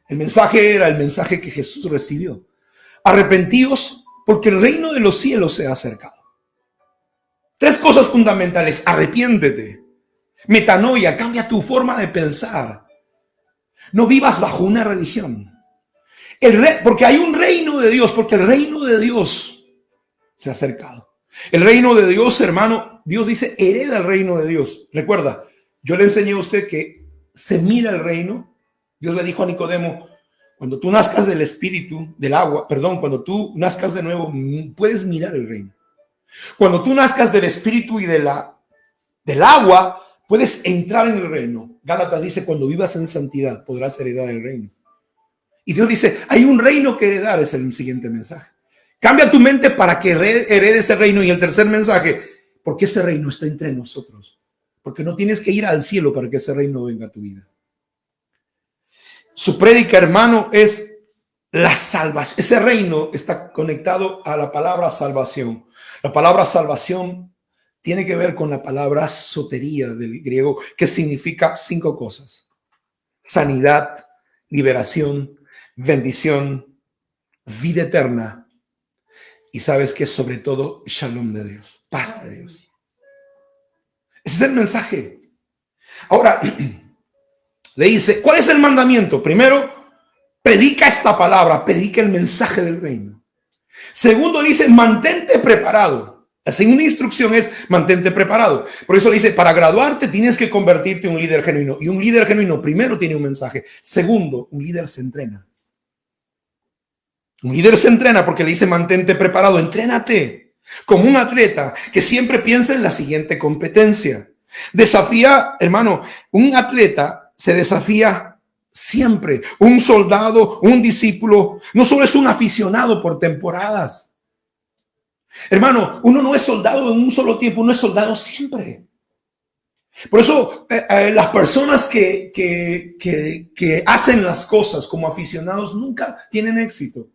El mensaje era el mensaje que Jesús recibió. Arrepentíos porque el reino de los cielos se ha acercado. Tres cosas fundamentales. Arrepiéntete. Metanoia, cambia tu forma de pensar. No vivas bajo una religión. Porque hay un reino de Dios, porque el reino de Dios se ha acercado. El reino de Dios, hermano, Dios dice, hereda el reino de Dios. Recuerda, yo le enseñé a usted que se mira el reino. Dios le dijo a Nicodemo, cuando tú nazcas del espíritu, del agua, cuando tú nazcas de nuevo, puedes mirar el reino. Cuando tú nazcas del espíritu y del agua, puedes entrar en el reino. Gálatas dice, cuando vivas en santidad, podrás heredar el reino. Y Dios dice, hay un reino que heredar, es el siguiente mensaje. Cambia tu mente para que herede ese reino. Y el tercer mensaje, porque ese reino está entre nosotros. Porque no tienes que ir al cielo para que ese reino venga a tu vida. Su prédica, hermano, es la salvación. Ese reino está conectado a la palabra salvación. La palabra salvación tiene que ver con la palabra sotería del griego, que significa 5 cosas. Sanidad, liberación, bendición, vida eterna. Y sabes que sobre todo, shalom de Dios, paz de Dios. Ese es el mensaje. Ahora, le dice, ¿cuál es el mandamiento? Primero, predica esta palabra, predica el mensaje del reino. Segundo, dice, mantente preparado. La segunda instrucción es, mantente preparado. Por eso le dice, para graduarte tienes que convertirte en un líder genuino. Y un líder genuino, primero, tiene un mensaje. Segundo, un líder se entrena. Un líder se entrena porque le dice, mantente preparado, entrénate. Como un atleta que siempre piensa en la siguiente competencia. Desafía, hermano, un atleta se desafía siempre. Un soldado, un discípulo, no solo es un aficionado por temporadas. Hermano, uno no es soldado en un solo tiempo, uno es soldado siempre. Por eso las personas que hacen las cosas como aficionados nunca tienen éxito.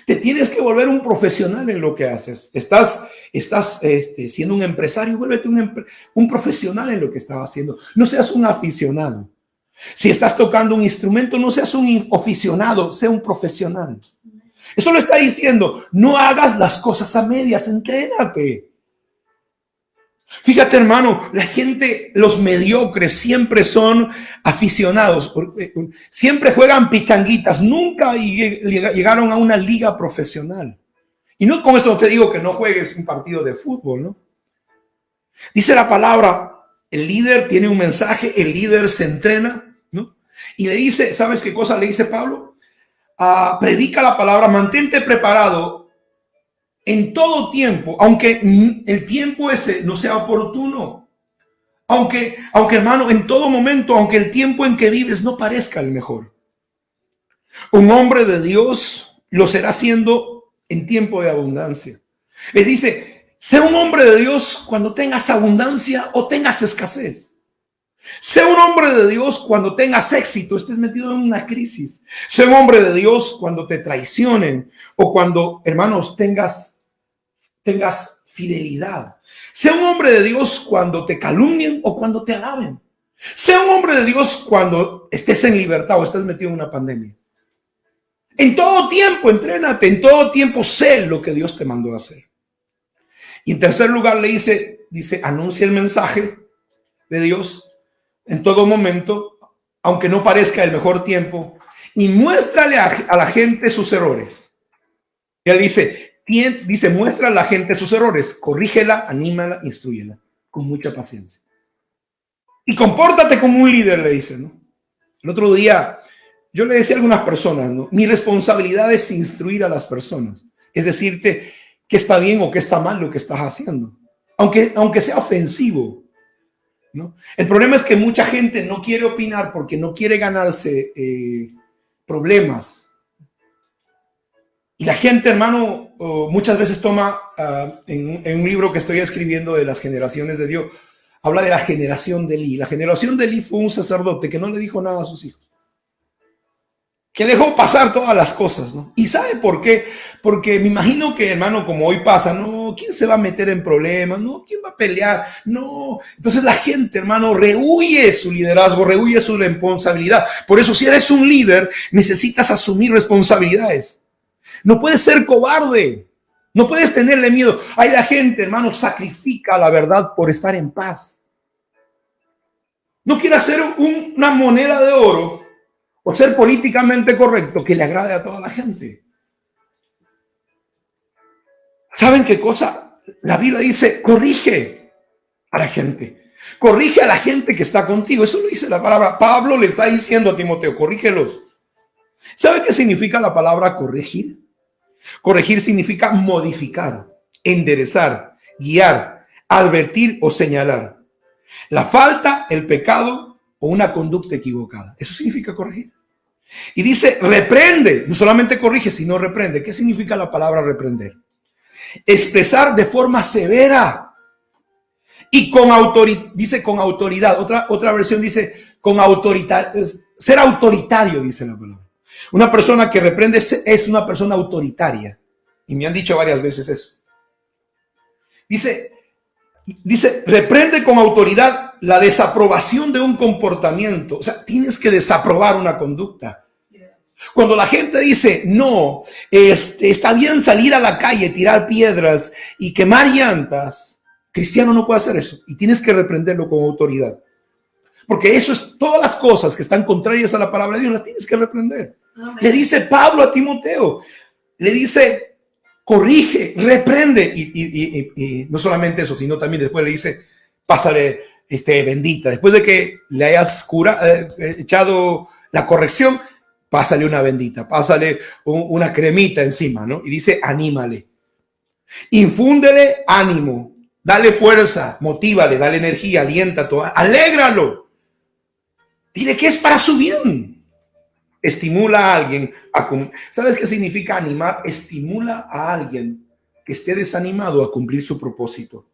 Te tienes que volver un profesional en lo que haces. Estás siendo un empresario, vuélvete un profesional en lo que estás haciendo. No seas un aficionado. Si estás tocando un instrumento, no seas un aficionado, sea un profesional. Eso lo está diciendo. No hagas las cosas a medias, entrénate. Fíjate, hermano, la gente, los mediocres siempre son aficionados, siempre juegan pichanguitas, nunca llegaron a una liga profesional. Y no con esto no te digo que no juegues un partido de fútbol, ¿no? Dice la palabra, el líder tiene un mensaje, el líder se entrena, ¿no? Y le dice, ¿sabes qué cosa le dice Pablo? Predica la palabra, mantente preparado en todo tiempo, aunque el tiempo ese no sea oportuno, aunque hermano, en todo momento, aunque el tiempo en que vives no parezca el mejor. Un hombre de Dios lo será siendo en tiempo de abundancia. Les dice, sé un hombre de Dios cuando tengas abundancia o tengas escasez. Sé un hombre de Dios cuando tengas éxito, estés metido en una crisis. Sé un hombre de Dios cuando te traicionen o cuando, hermanos, tengas fidelidad. Sé un hombre de Dios cuando te calumnien o cuando te alaben. Sé un hombre de Dios cuando estés en libertad o estés metido en una pandemia. En todo tiempo, entrénate, en todo tiempo sé lo que Dios te mandó a hacer. Y en tercer lugar le dice, anuncia el mensaje de Dios en todo momento, aunque no parezca el mejor tiempo, y muéstrale a la gente sus errores. Y él dice, muestra a la gente sus errores, corrígela, anímala, instrúyela, con mucha paciencia. Y compórtate como un líder, le dice, ¿no? El otro día, yo le decía a algunas personas, ¿no? Mi responsabilidad es instruir a las personas. Es decirte qué está bien o qué está mal lo que estás haciendo. Aunque sea ofensivo, ¿no? El problema es que mucha gente no quiere opinar porque no quiere ganarse problemas. Y la gente, hermano, muchas veces toma en un libro que estoy escribiendo de las generaciones de Dios, habla de la generación de Elí. La generación de Elí fue un sacerdote que no le dijo nada a sus hijos, que dejó pasar todas las cosas, ¿no? ¿Y sabe por qué? Porque me imagino que, hermano, como hoy pasa, no, ¿quién se va a meter en problemas? No, ¿quién va a pelear? No. Entonces la gente, hermano, rehúye su liderazgo, rehúye su responsabilidad. Por eso, si eres un líder, necesitas asumir responsabilidades. No puedes ser cobarde. No puedes tenerle miedo. Hay la gente, hermano, sacrifica la verdad por estar en paz. No quiere hacer una moneda de oro o ser políticamente correcto que le agrade a toda la gente. ¿Saben qué cosa? La Biblia dice, corrige a la gente. Corrige a la gente que está contigo. Eso lo dice la palabra. Pablo le está diciendo a Timoteo, corrígelos. ¿Sabe qué significa la palabra corregir? Corregir significa modificar, enderezar, guiar, advertir o señalar. La falta, el pecado o una conducta equivocada. Eso significa corregir. Y dice, reprende. No solamente corrige, sino reprende. ¿Qué significa la palabra reprender? Expresar de forma severa y con autoridad. Dice con autoridad. Otra versión dice con autoridad. Ser autoritario, dice la palabra. Una persona que reprende es una persona autoritaria. Y me han dicho varias veces eso. Dice, reprende con autoridad la desaprobación de un comportamiento. O sea, tienes que desaprobar una conducta. Cuando la gente dice, no, está bien salir a la calle, tirar piedras y quemar llantas, cristiano no puede hacer eso. Y tienes que reprenderlo con autoridad. Porque eso es, todas las cosas que están contrarias a la palabra de Dios, las tienes que reprender. Le dice Pablo a Timoteo, le dice, corrige, reprende. Y no solamente eso, sino también después le dice, pásale bendita. Después de que le hayas echado la corrección, pásale una bendita, pásale una cremita encima, ¿no? Y dice, anímale. Infúndele ánimo, dale fuerza, motívale, dale energía, aliéntate, alégralo. Dile que es para su bien. Estimula a alguien. ¿Sabes qué significa animar? Estimula a alguien que esté desanimado a cumplir su propósito,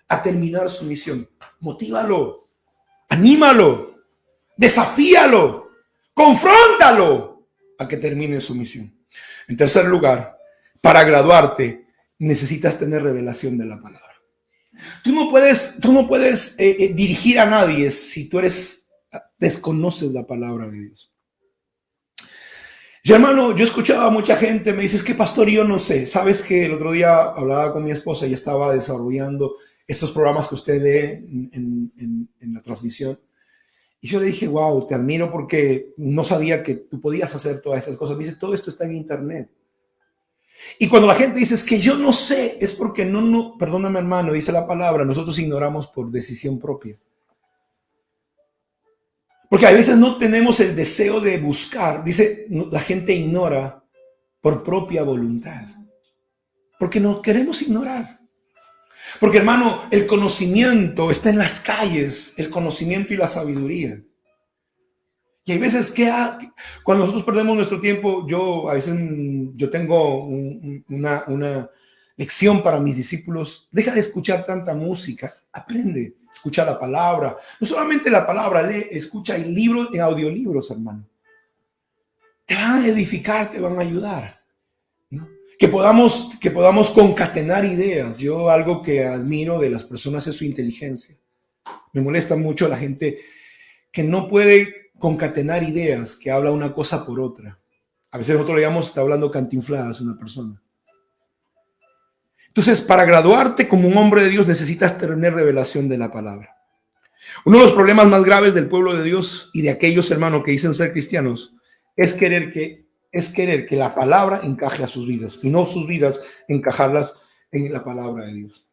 a terminar su misión. Motívalo, anímalo, desafíalo, confróntalo a que termine su misión. En tercer lugar, para graduarte necesitas tener revelación de la palabra. Tú no puedes dirigir a nadie si tú desconoces la palabra de Dios. Y hermano, yo escuchaba a mucha gente, me dice, es que pastor, yo no sé. Sabes que el otro día hablaba con mi esposa y estaba desarrollando estos programas que usted ve en la transmisión. Y yo le dije, wow, te admiro porque no sabía que tú podías hacer todas esas cosas. Me dice, todo esto está en internet. Y cuando la gente dice, es que yo no sé, es porque perdóname hermano, dice la palabra, nosotros ignoramos por decisión propia. Porque a veces no tenemos el deseo de buscar. Dice, la gente ignora por propia voluntad. Porque nos queremos ignorar. Porque, hermano, el conocimiento está en las calles, el conocimiento y la sabiduría. Y hay veces que cuando nosotros perdemos nuestro tiempo, yo tengo una lección para mis discípulos: deja de escuchar tanta música, aprende, escucha la palabra. No solamente la palabra, lee, escucha el libro en audiolibros, hermano. Te van a edificar, te van a ayudar, ¿no? Que podamos concatenar ideas. Yo algo que admiro de las personas es su inteligencia. Me molesta mucho la gente que no puede concatenar ideas, que habla una cosa por otra. A veces nosotros le llamamos, está hablando cantinfladas una persona. Entonces, para graduarte como un hombre de Dios necesitas tener revelación de la palabra. Uno de los problemas más graves del pueblo de Dios y de aquellos hermanos que dicen ser cristianos es querer que la palabra encaje a sus vidas y no sus vidas encajarlas en la palabra de Dios.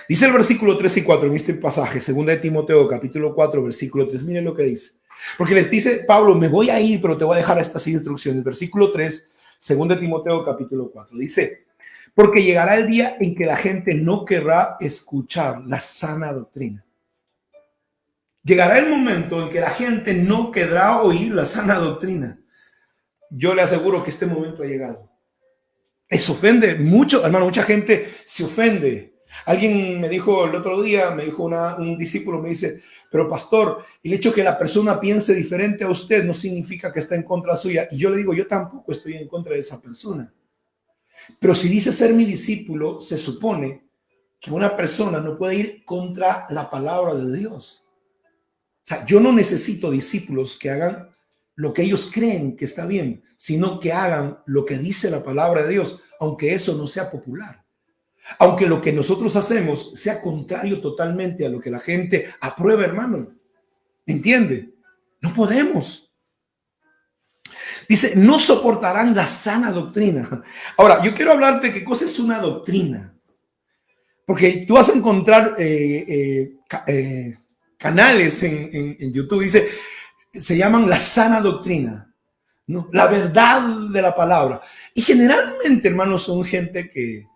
Dice el versículo 3 y 4 en este pasaje, 2 de Timoteo, capítulo 4, versículo 3. Miren lo que dice. Porque les dice Pablo: me voy a ir, pero te voy a dejar estas instrucciones. Versículo 3, 2 de Timoteo, capítulo 4. Dice: porque llegará el día en que la gente no querrá escuchar la sana doctrina. Llegará el momento en que la gente no querrá oír la sana doctrina. Yo le aseguro que este momento ha llegado. Eso ofende mucho, hermano. Mucha gente se ofende. Alguien me dijo el otro día, me dijo un discípulo, me dice: pero pastor, el hecho que la persona piense diferente a usted no significa que está en contra suya. Y yo le digo: yo tampoco estoy en contra de esa persona. Pero si dice ser mi discípulo, se supone que una persona no puede ir contra la palabra de Dios. O sea, yo no necesito discípulos que hagan lo que ellos creen que está bien, sino que hagan lo que dice la palabra de Dios, aunque eso no sea popular. Aunque lo que nosotros hacemos sea contrario totalmente a lo que la gente aprueba, hermano. ¿Entiende? No podemos. Dice: no soportarán la sana doctrina. Ahora, yo quiero hablarte de qué cosa es una doctrina. Porque tú vas a encontrar canales en YouTube, dice, se llaman la sana doctrina, ¿no? La verdad de la palabra. Y generalmente, hermanos, son gente que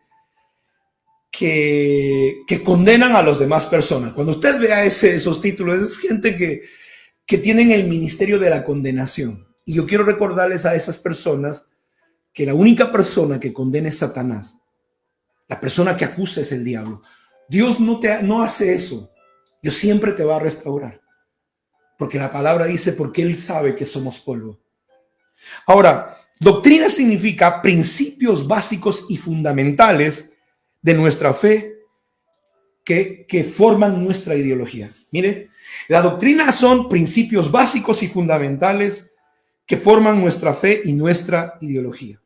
condenan a las demás personas. Cuando usted vea esos títulos, es gente que tienen el ministerio de la condenación. Y yo quiero recordarles a esas personas que la única persona que condena es Satanás. La persona que acusa es el diablo. Dios no hace eso. Dios siempre te va a restaurar. Porque la palabra dice: porque Él sabe que somos polvo. Ahora, doctrina significa principios básicos y fundamentales de nuestra fe que forman nuestra ideología. Mire, la doctrina son principios básicos y fundamentales que forman nuestra fe y nuestra ideología.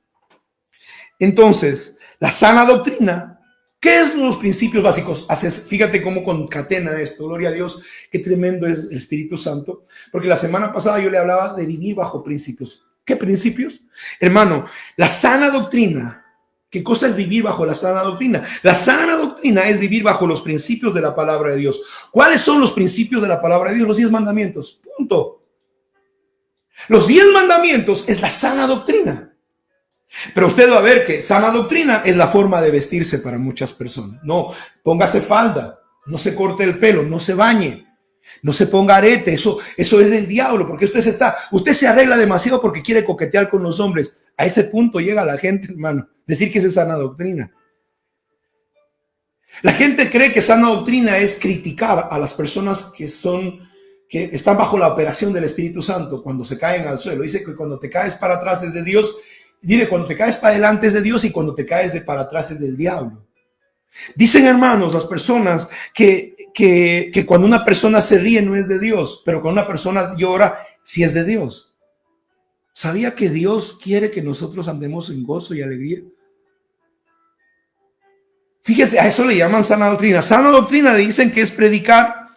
Entonces, la sana doctrina, ¿qué es los principios básicos? Fíjate cómo concatena esto. Gloria a Dios, qué tremendo es el Espíritu Santo. Porque la semana pasada yo le hablaba de vivir bajo principios. ¿Qué principios? Hermano, la sana doctrina. ¿Qué cosa es vivir bajo la sana doctrina? La sana doctrina es vivir bajo los principios de la palabra de Dios. ¿Cuáles son los principios de la palabra de Dios? Los 10 mandamientos. Punto. Los 10 mandamientos es la sana doctrina. Pero usted va a ver que sana doctrina es la forma de vestirse para muchas personas. No, póngase falda, no se corte el pelo, no se bañe, no se ponga arete. Eso es del diablo, porque usted se arregla demasiado porque quiere coquetear con los hombres. A ese punto llega la gente, hermano, decir que es sana doctrina. La gente cree que sana doctrina es criticar a las personas que están bajo la operación del Espíritu Santo cuando se caen al suelo. Dice que cuando te caes para atrás es de Dios. Dile, cuando te caes para adelante es de Dios y cuando te caes para atrás es del diablo. Dicen, hermanos, las personas que cuando una persona se ríe no es de Dios, pero cuando una persona llora sí es de Dios. ¿Sabía que Dios quiere que nosotros andemos en gozo y alegría? Fíjese, a eso le llaman sana doctrina. Sana doctrina le dicen que es predicar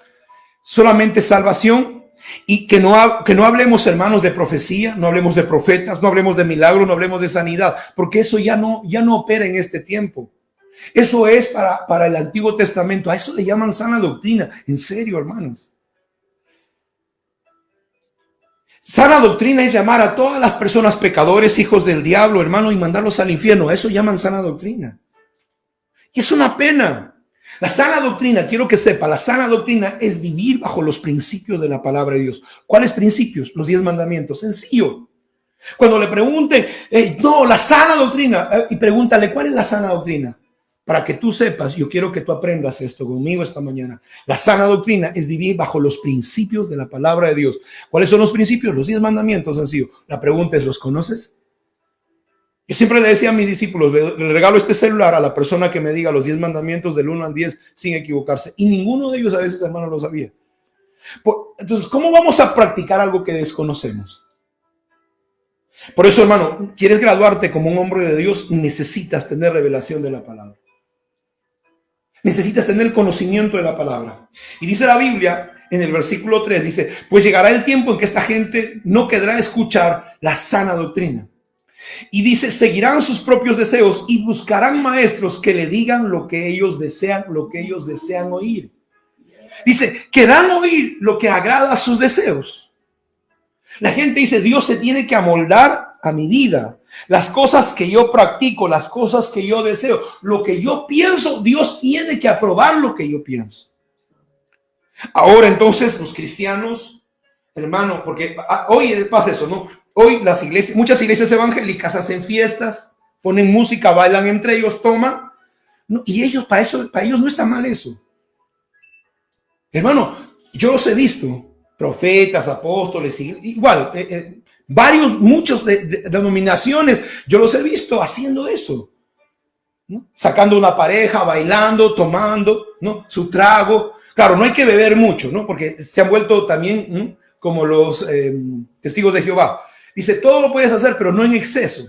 solamente salvación. Y que no hablemos, hermanos, de profecía, no hablemos de profetas, no hablemos de milagros, no hablemos de sanidad, porque eso ya no opera en este tiempo. Eso es para el Antiguo Testamento. A eso le llaman sana doctrina. En serio, hermanos. Sana doctrina es llamar a todas las personas pecadores, hijos del diablo, hermano, y mandarlos al infierno. A eso llaman sana doctrina. Y es una pena. La sana doctrina, quiero que sepa, la sana doctrina es vivir bajo los principios de la palabra de Dios. ¿Cuáles principios? Los 10 mandamientos. Sencillo. Cuando le pregunten, no, la sana doctrina, y pregúntale, ¿cuál es la sana doctrina? Para que tú sepas, yo quiero que tú aprendas esto conmigo esta mañana. La sana doctrina es vivir bajo los principios de la palabra de Dios. ¿Cuáles son los principios? Los 10 mandamientos, sencillo. La pregunta es, ¿los conoces? Yo siempre le decía a mis discípulos, le regalo este celular a la persona que me diga los 10 mandamientos del 1 al 10 sin equivocarse. Y ninguno de ellos a veces, hermano, lo sabía. Entonces, ¿cómo vamos a practicar algo que desconocemos? Por eso, hermano, ¿quieres graduarte como un hombre de Dios? Necesitas tener revelación de la palabra. Necesitas tener conocimiento de la palabra. Y dice la Biblia en el versículo 3, dice, pues llegará el tiempo en que esta gente no querrá escuchar la sana doctrina. Y dice, seguirán sus propios deseos y buscarán maestros que le digan lo que ellos desean oír. Dice, querrán oír lo que agrada a sus deseos. La gente dice, Dios se tiene que amoldar a mi vida. Las cosas que yo practico, las cosas que yo deseo, lo que yo pienso, Dios tiene que aprobar lo que yo pienso. Ahora entonces los cristianos, hermano, porque hoy pasa eso, ¿no? Hoy las iglesias, muchas iglesias evangélicas hacen fiestas, ponen música, bailan entre ellos, toman, ¿no? Y ellos, para ellos no está mal eso. Hermano, yo los he visto, profetas, apóstoles, igual, muchos de denominaciones, yo los he visto haciendo eso, ¿no? Sacando una pareja, bailando, tomando, ¿no? Su trago. Claro, no hay que beber mucho, ¿no? Porque se han vuelto también, ¿no?, como los testigos de Jehová. Dice, todo lo puedes hacer, pero no en exceso.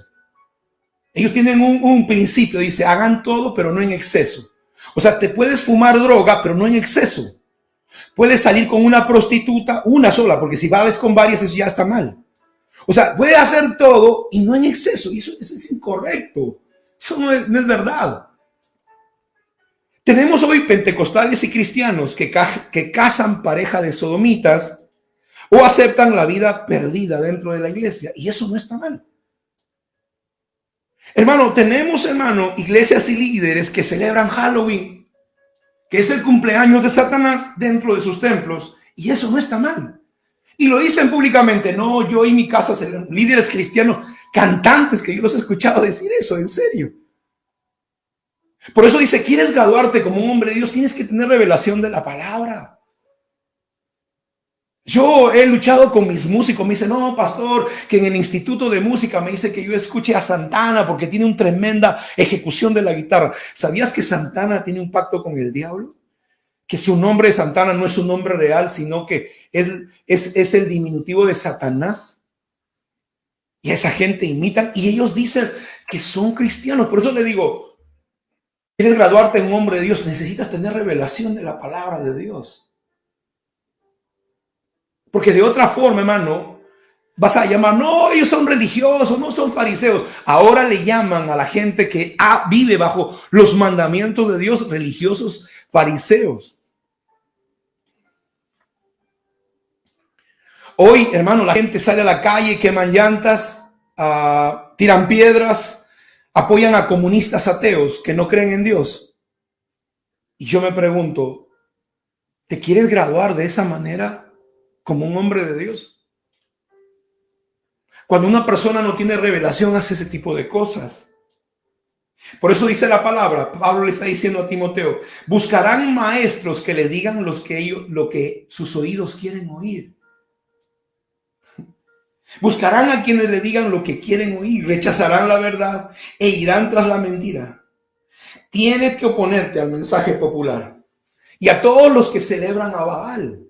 Ellos tienen un principio, dice, hagan todo, pero no en exceso. O sea, te puedes fumar droga, pero no en exceso. Puedes salir con una prostituta, una sola, porque si vales con varias, eso ya está mal. O sea, puedes hacer todo y no en exceso. Y eso es incorrecto. Eso no es verdad. Tenemos hoy pentecostales y cristianos que casan pareja de sodomitas o aceptan la vida perdida dentro de la iglesia. Y eso no está mal. Hermano, tenemos, iglesias y líderes que celebran Halloween, que es el cumpleaños de Satanás dentro de sus templos. Y eso no está mal. Y lo dicen públicamente. No, yo y mi casa celebran. Líderes cristianos, cantantes, que yo los he escuchado decir eso, en serio. Por eso dice, ¿quieres graduarte como un hombre de Dios? Tienes que tener revelación de la palabra. Yo he luchado con mis músicos. Me dicen, no, pastor, que en el instituto de música me dice que yo escuche a Santana porque tiene una tremenda ejecución de la guitarra. ¿Sabías que Santana tiene un pacto con el diablo? Que su nombre de Santana no es un nombre real, sino que es el diminutivo de Satanás. Y a esa gente imitan y ellos dicen que son cristianos. Por eso le digo, ¿quieres graduarte en un hombre de Dios? Necesitas tener revelación de la palabra de Dios. Porque de otra forma, hermano, vas a llamar, no, ellos son religiosos, no son fariseos. Ahora le llaman a la gente que vive bajo los mandamientos de Dios, religiosos fariseos. Hoy, hermano, la gente sale a la calle, queman llantas, tiran piedras, apoyan a comunistas ateos que no creen en Dios. Y yo me pregunto, ¿te quieres graduar de esa manera como un hombre de Dios? Cuando una persona no tiene revelación, hace ese tipo de cosas. Por eso dice la palabra, Pablo le está diciendo a Timoteo, buscarán maestros que le digan lo que sus oídos quieren oír. Buscarán a quienes le digan lo que quieren oír, rechazarán la verdad e irán tras la mentira. Tienes que oponerte al mensaje popular y a todos los que celebran a Baal.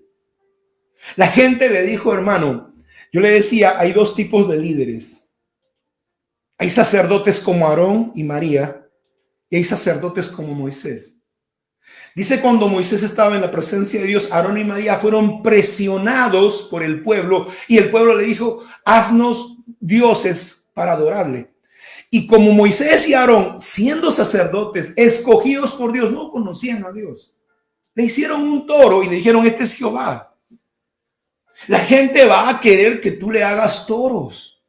La gente le dijo, hermano, yo le decía, hay dos tipos de líderes. Hay sacerdotes como Aarón y María y hay sacerdotes como Moisés. Dice, cuando Moisés estaba en la presencia de Dios, Aarón y María fueron presionados por el pueblo y el pueblo le dijo, haznos dioses para adorarle. Y como Moisés y Aarón, siendo sacerdotes, escogidos por Dios, no conocían a Dios. Le hicieron un toro y le dijeron, este es Jehová. La gente va a querer que tú le hagas toros.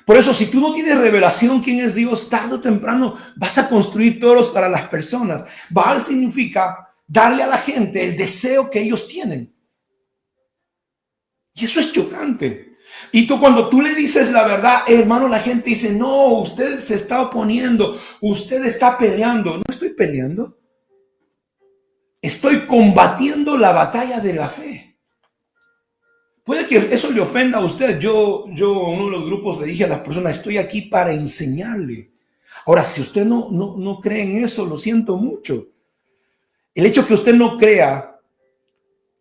Por eso, si tú no tienes revelación quién es Dios, tarde o temprano vas a construir toros para las personas. Baal significa darle a la gente el deseo que ellos tienen. Y eso es chocante. Y cuando tú le dices la verdad, hermano, la gente dice, no, usted se está oponiendo, usted está peleando. No estoy peleando. Estoy combatiendo la batalla de la fe. Puede que eso le ofenda a usted. Yo en uno de los grupos le dije a las personas, estoy aquí para enseñarle. Ahora, si usted no cree en eso, lo siento mucho. El hecho que usted no crea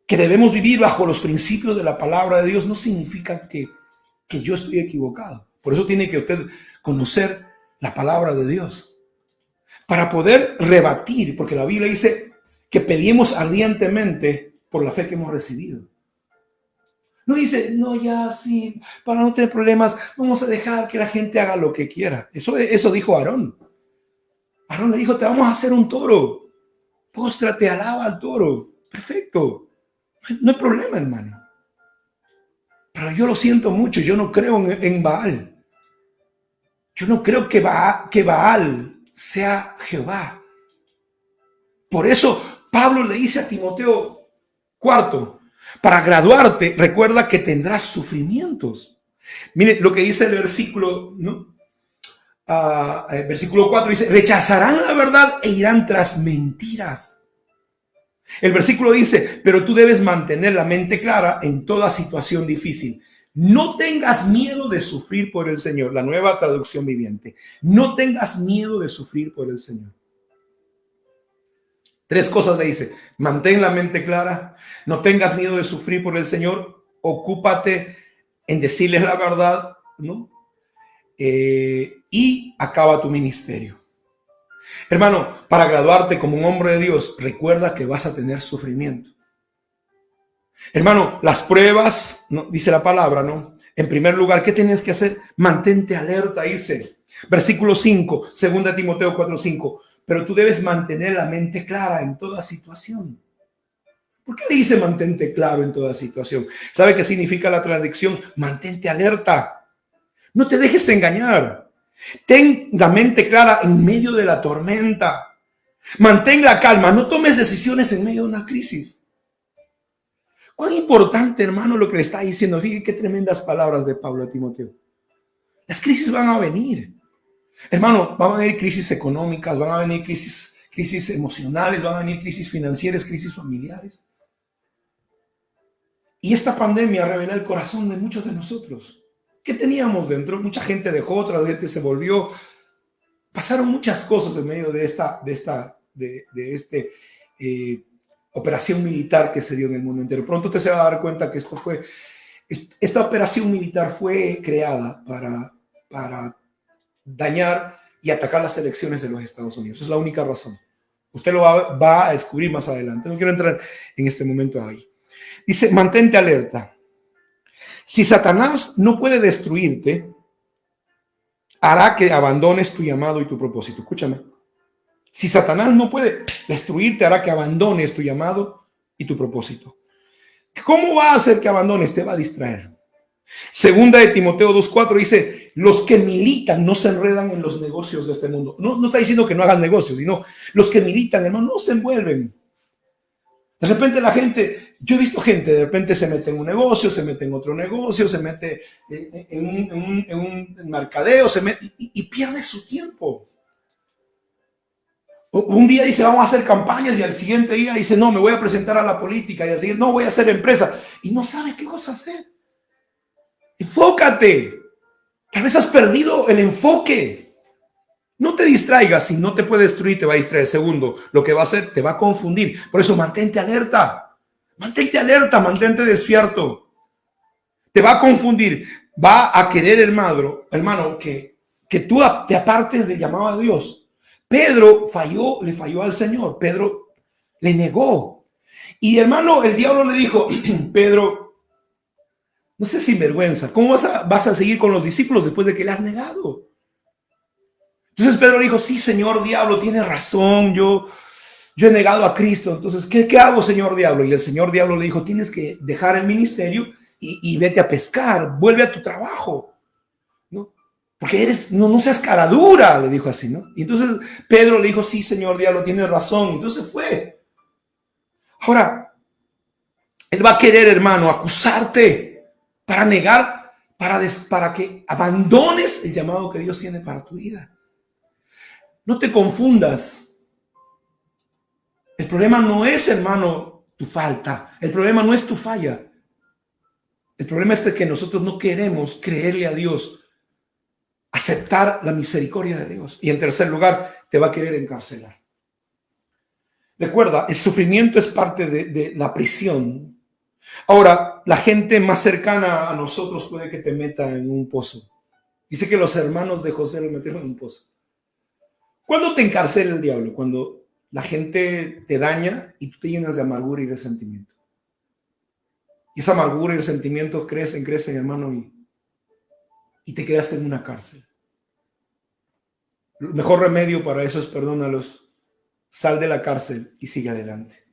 que debemos vivir bajo los principios de la palabra de Dios no significa que yo estoy equivocado. Por eso tiene que usted conocer la palabra de Dios. Para poder rebatir, porque la Biblia dice que peleemos ardientemente por la fe que hemos recibido. No dice, no, ya sí, para no tener problemas, vamos a dejar que la gente haga lo que quiera. Eso dijo Aarón. Aarón le dijo, te vamos a hacer un toro. Póstrate, alaba al toro. Perfecto. No hay problema, hermano. Pero yo lo siento mucho, yo no creo en Baal. Yo no creo que Baal sea Jehová. Por eso Pablo le dice a Timoteo, cuarto, para graduarte, recuerda que tendrás sufrimientos. Mire lo que dice el versículo, ¿no? El versículo 4 dice, rechazarán la verdad e irán tras mentiras. El versículo dice, pero tú debes mantener la mente clara en toda situación difícil. No tengas miedo de sufrir por el Señor. La Nueva Traducción Viviente. No tengas miedo de sufrir por el Señor. 3 cosas le dice. Mantén la mente clara. No tengas miedo de sufrir por el Señor. Ocúpate en decirles la verdad, ¿no? Y acaba tu ministerio. Hermano, para graduarte como un hombre de Dios, recuerda que vas a tener sufrimiento. Hermano, las pruebas, ¿no? Dice la palabra, ¿no? En primer lugar, ¿qué tienes que hacer? Mantente alerta, dice. Versículo 5, 2 Timoteo 4:5. Pero tú debes mantener la mente clara en toda situación. ¿Por qué le dice mantente claro en toda situación? ¿Sabe qué significa la traducción? Mantente alerta. No te dejes engañar. Ten la mente clara en medio de la tormenta. Mantén la calma. No tomes decisiones en medio de una crisis. Cuán importante, hermano, lo que le está diciendo. Fíjate qué tremendas palabras de Pablo a Timoteo. Las crisis van a venir. Hermano, van a venir crisis económicas, van a venir crisis emocionales, van a venir crisis financieras, crisis familiares. Y esta pandemia revela el corazón de muchos de nosotros. ¿Qué teníamos dentro? Mucha gente dejó, otra gente se volvió. Pasaron muchas cosas en medio de esta operación militar que se dio en el mundo entero. Pronto usted se va a dar cuenta que esta operación militar fue creada para dañar y atacar las elecciones de los Estados Unidos. Esa es la única razón. Usted lo va a descubrir más adelante. No quiero entrar en este momento ahí. Dice, mantente alerta. Si Satanás no puede destruirte, hará que abandones tu llamado y tu propósito. Escúchame. Si Satanás no puede destruirte, hará que abandones tu llamado y tu propósito. ¿Cómo va a hacer que abandones? Te va a distraer. 2 Timoteo 2:4 dice, los que militan no se enredan en los negocios de este mundo. No está diciendo que no hagan negocios, sino los que militan, hermano, no se envuelven. De repente la gente, yo he visto gente, de repente se mete en un negocio, se mete en otro negocio, se mete en un mercadeo, y pierde su tiempo. Un día dice, vamos a hacer campañas, y al siguiente día dice, no, me voy a presentar a la política, y al siguiente, no, voy a hacer empresa, y no sabe qué vas a hacer. Enfócate. Tal vez has perdido el enfoque. No te distraigas. Si no te puede destruir, te va a distraer. Segundo, lo que va a hacer, te va a confundir. Por eso mantente alerta. Mantente alerta, mantente despierto. Te va a confundir. Va a querer, hermano, que tú te apartes del llamado de Dios. Pedro le falló al Señor. Pedro le negó. Y hermano, el diablo le dijo, Pedro, no seas sinvergüenza. ¿Cómo vas a seguir con los discípulos después de que le has negado? Entonces Pedro dijo, sí, señor diablo, tienes razón. Yo he negado a Cristo. Entonces, ¿qué hago, señor diablo? Y el señor diablo le dijo, tienes que dejar el ministerio y vete a pescar. Vuelve a tu trabajo, ¿no? Porque no seas cara dura, le dijo así, ¿no? Y entonces Pedro le dijo, sí, señor, diablo, tiene razón. Entonces fue. Ahora, él va a querer, hermano, acusarte para negar, para que abandones el llamado que Dios tiene para tu vida. No te confundas. El problema no es, hermano, tu falta. El problema no es tu falla. El problema es de que nosotros no queremos creerle a Dios, aceptar la misericordia de Dios. Y en tercer lugar, te va a querer encarcelar. Recuerda, el sufrimiento es parte de la prisión. Ahora, la gente más cercana a nosotros puede que te meta en un pozo. Dice que los hermanos de José lo metieron en un pozo. ¿Cuándo te encarcela el diablo? Cuando la gente te daña y tú te llenas de amargura y resentimiento. Y esa amargura y resentimiento crecen, hermano, y te quedas en una cárcel. El mejor remedio para eso es perdónalos, sal de la cárcel y sigue adelante.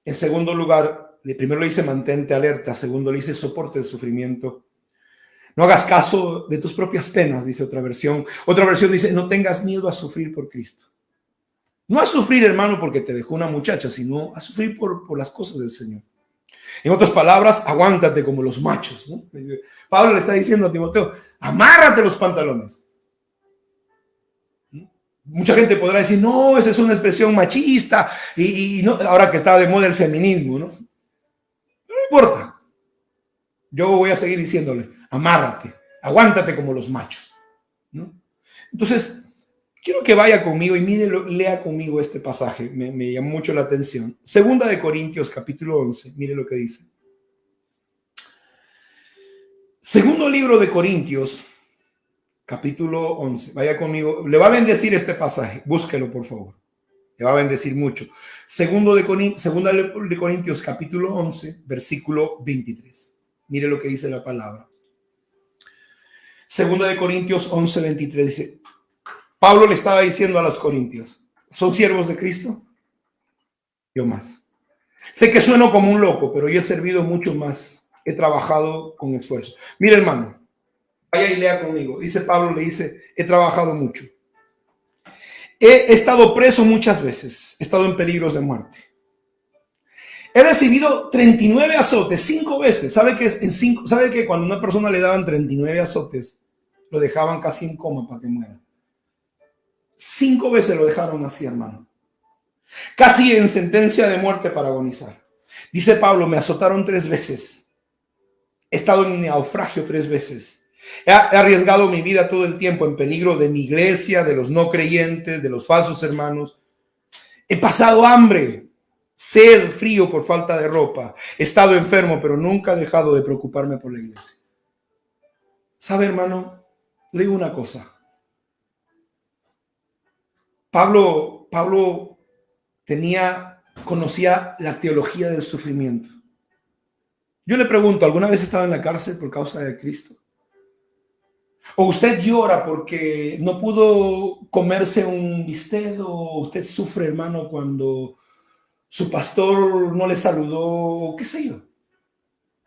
En segundo lugar, primero le dice mantente alerta, segundo le dice soporte el sufrimiento. No hagas caso de tus propias penas, dice otra versión. Otra versión dice no tengas miedo a sufrir por Cristo. No a sufrir, hermano, porque te dejó una muchacha, sino a sufrir por las cosas del Señor. En otras palabras, aguántate como los machos, ¿no? Pablo le está diciendo a Timoteo, amárrate los pantalones. Mucha gente podrá decir, no, esa es una expresión machista, y no, ahora que está de moda el feminismo, ¿no? No importa. Yo voy a seguir diciéndole, amárrate, aguántate como los machos, ¿no? Entonces, quiero que vaya conmigo y lea conmigo este pasaje, me llamó mucho la atención. Segunda de Corintios, capítulo 11, mire lo que dice. Segundo libro de Corintios, capítulo 11, vaya conmigo, le va a bendecir este pasaje, búsquelo por favor, le va a bendecir mucho. Segunda de Corintios, capítulo 11, versículo 23, mire lo que dice la palabra. Segunda de Corintios 11, 23 dice, Pablo le estaba diciendo a los corintios, ¿son siervos de Cristo? Yo más. Sé que sueno como un loco, pero yo he servido mucho más. He trabajado con esfuerzo. Mira, hermano, vaya y lea conmigo. Dice Pablo, le dice, he trabajado mucho. He estado preso muchas veces. He estado en peligros de muerte. He recibido 39 azotes, 5 veces. ¿Sabe que cuando a una persona le daban 39 azotes, lo dejaban casi en coma para que muera? 5 veces lo dejaron así, hermano. Casi en sentencia de muerte para agonizar. Dice Pablo, me azotaron 3 veces. He estado en naufragio 3 veces. He arriesgado mi vida todo el tiempo en peligro de mi iglesia, de los no creyentes, de los falsos hermanos. He pasado hambre, sed, frío por falta de ropa. He estado enfermo, pero nunca he dejado de preocuparme por la iglesia. ¿Sabe, hermano? Le digo una cosa. Pablo conocía la teología del sufrimiento. Yo le pregunto, ¿alguna vez estaba en la cárcel por causa de Cristo? ¿O usted llora porque no pudo comerse un bistec? ¿O usted sufre, hermano, cuando su pastor no le saludó? ¿Qué sé yo?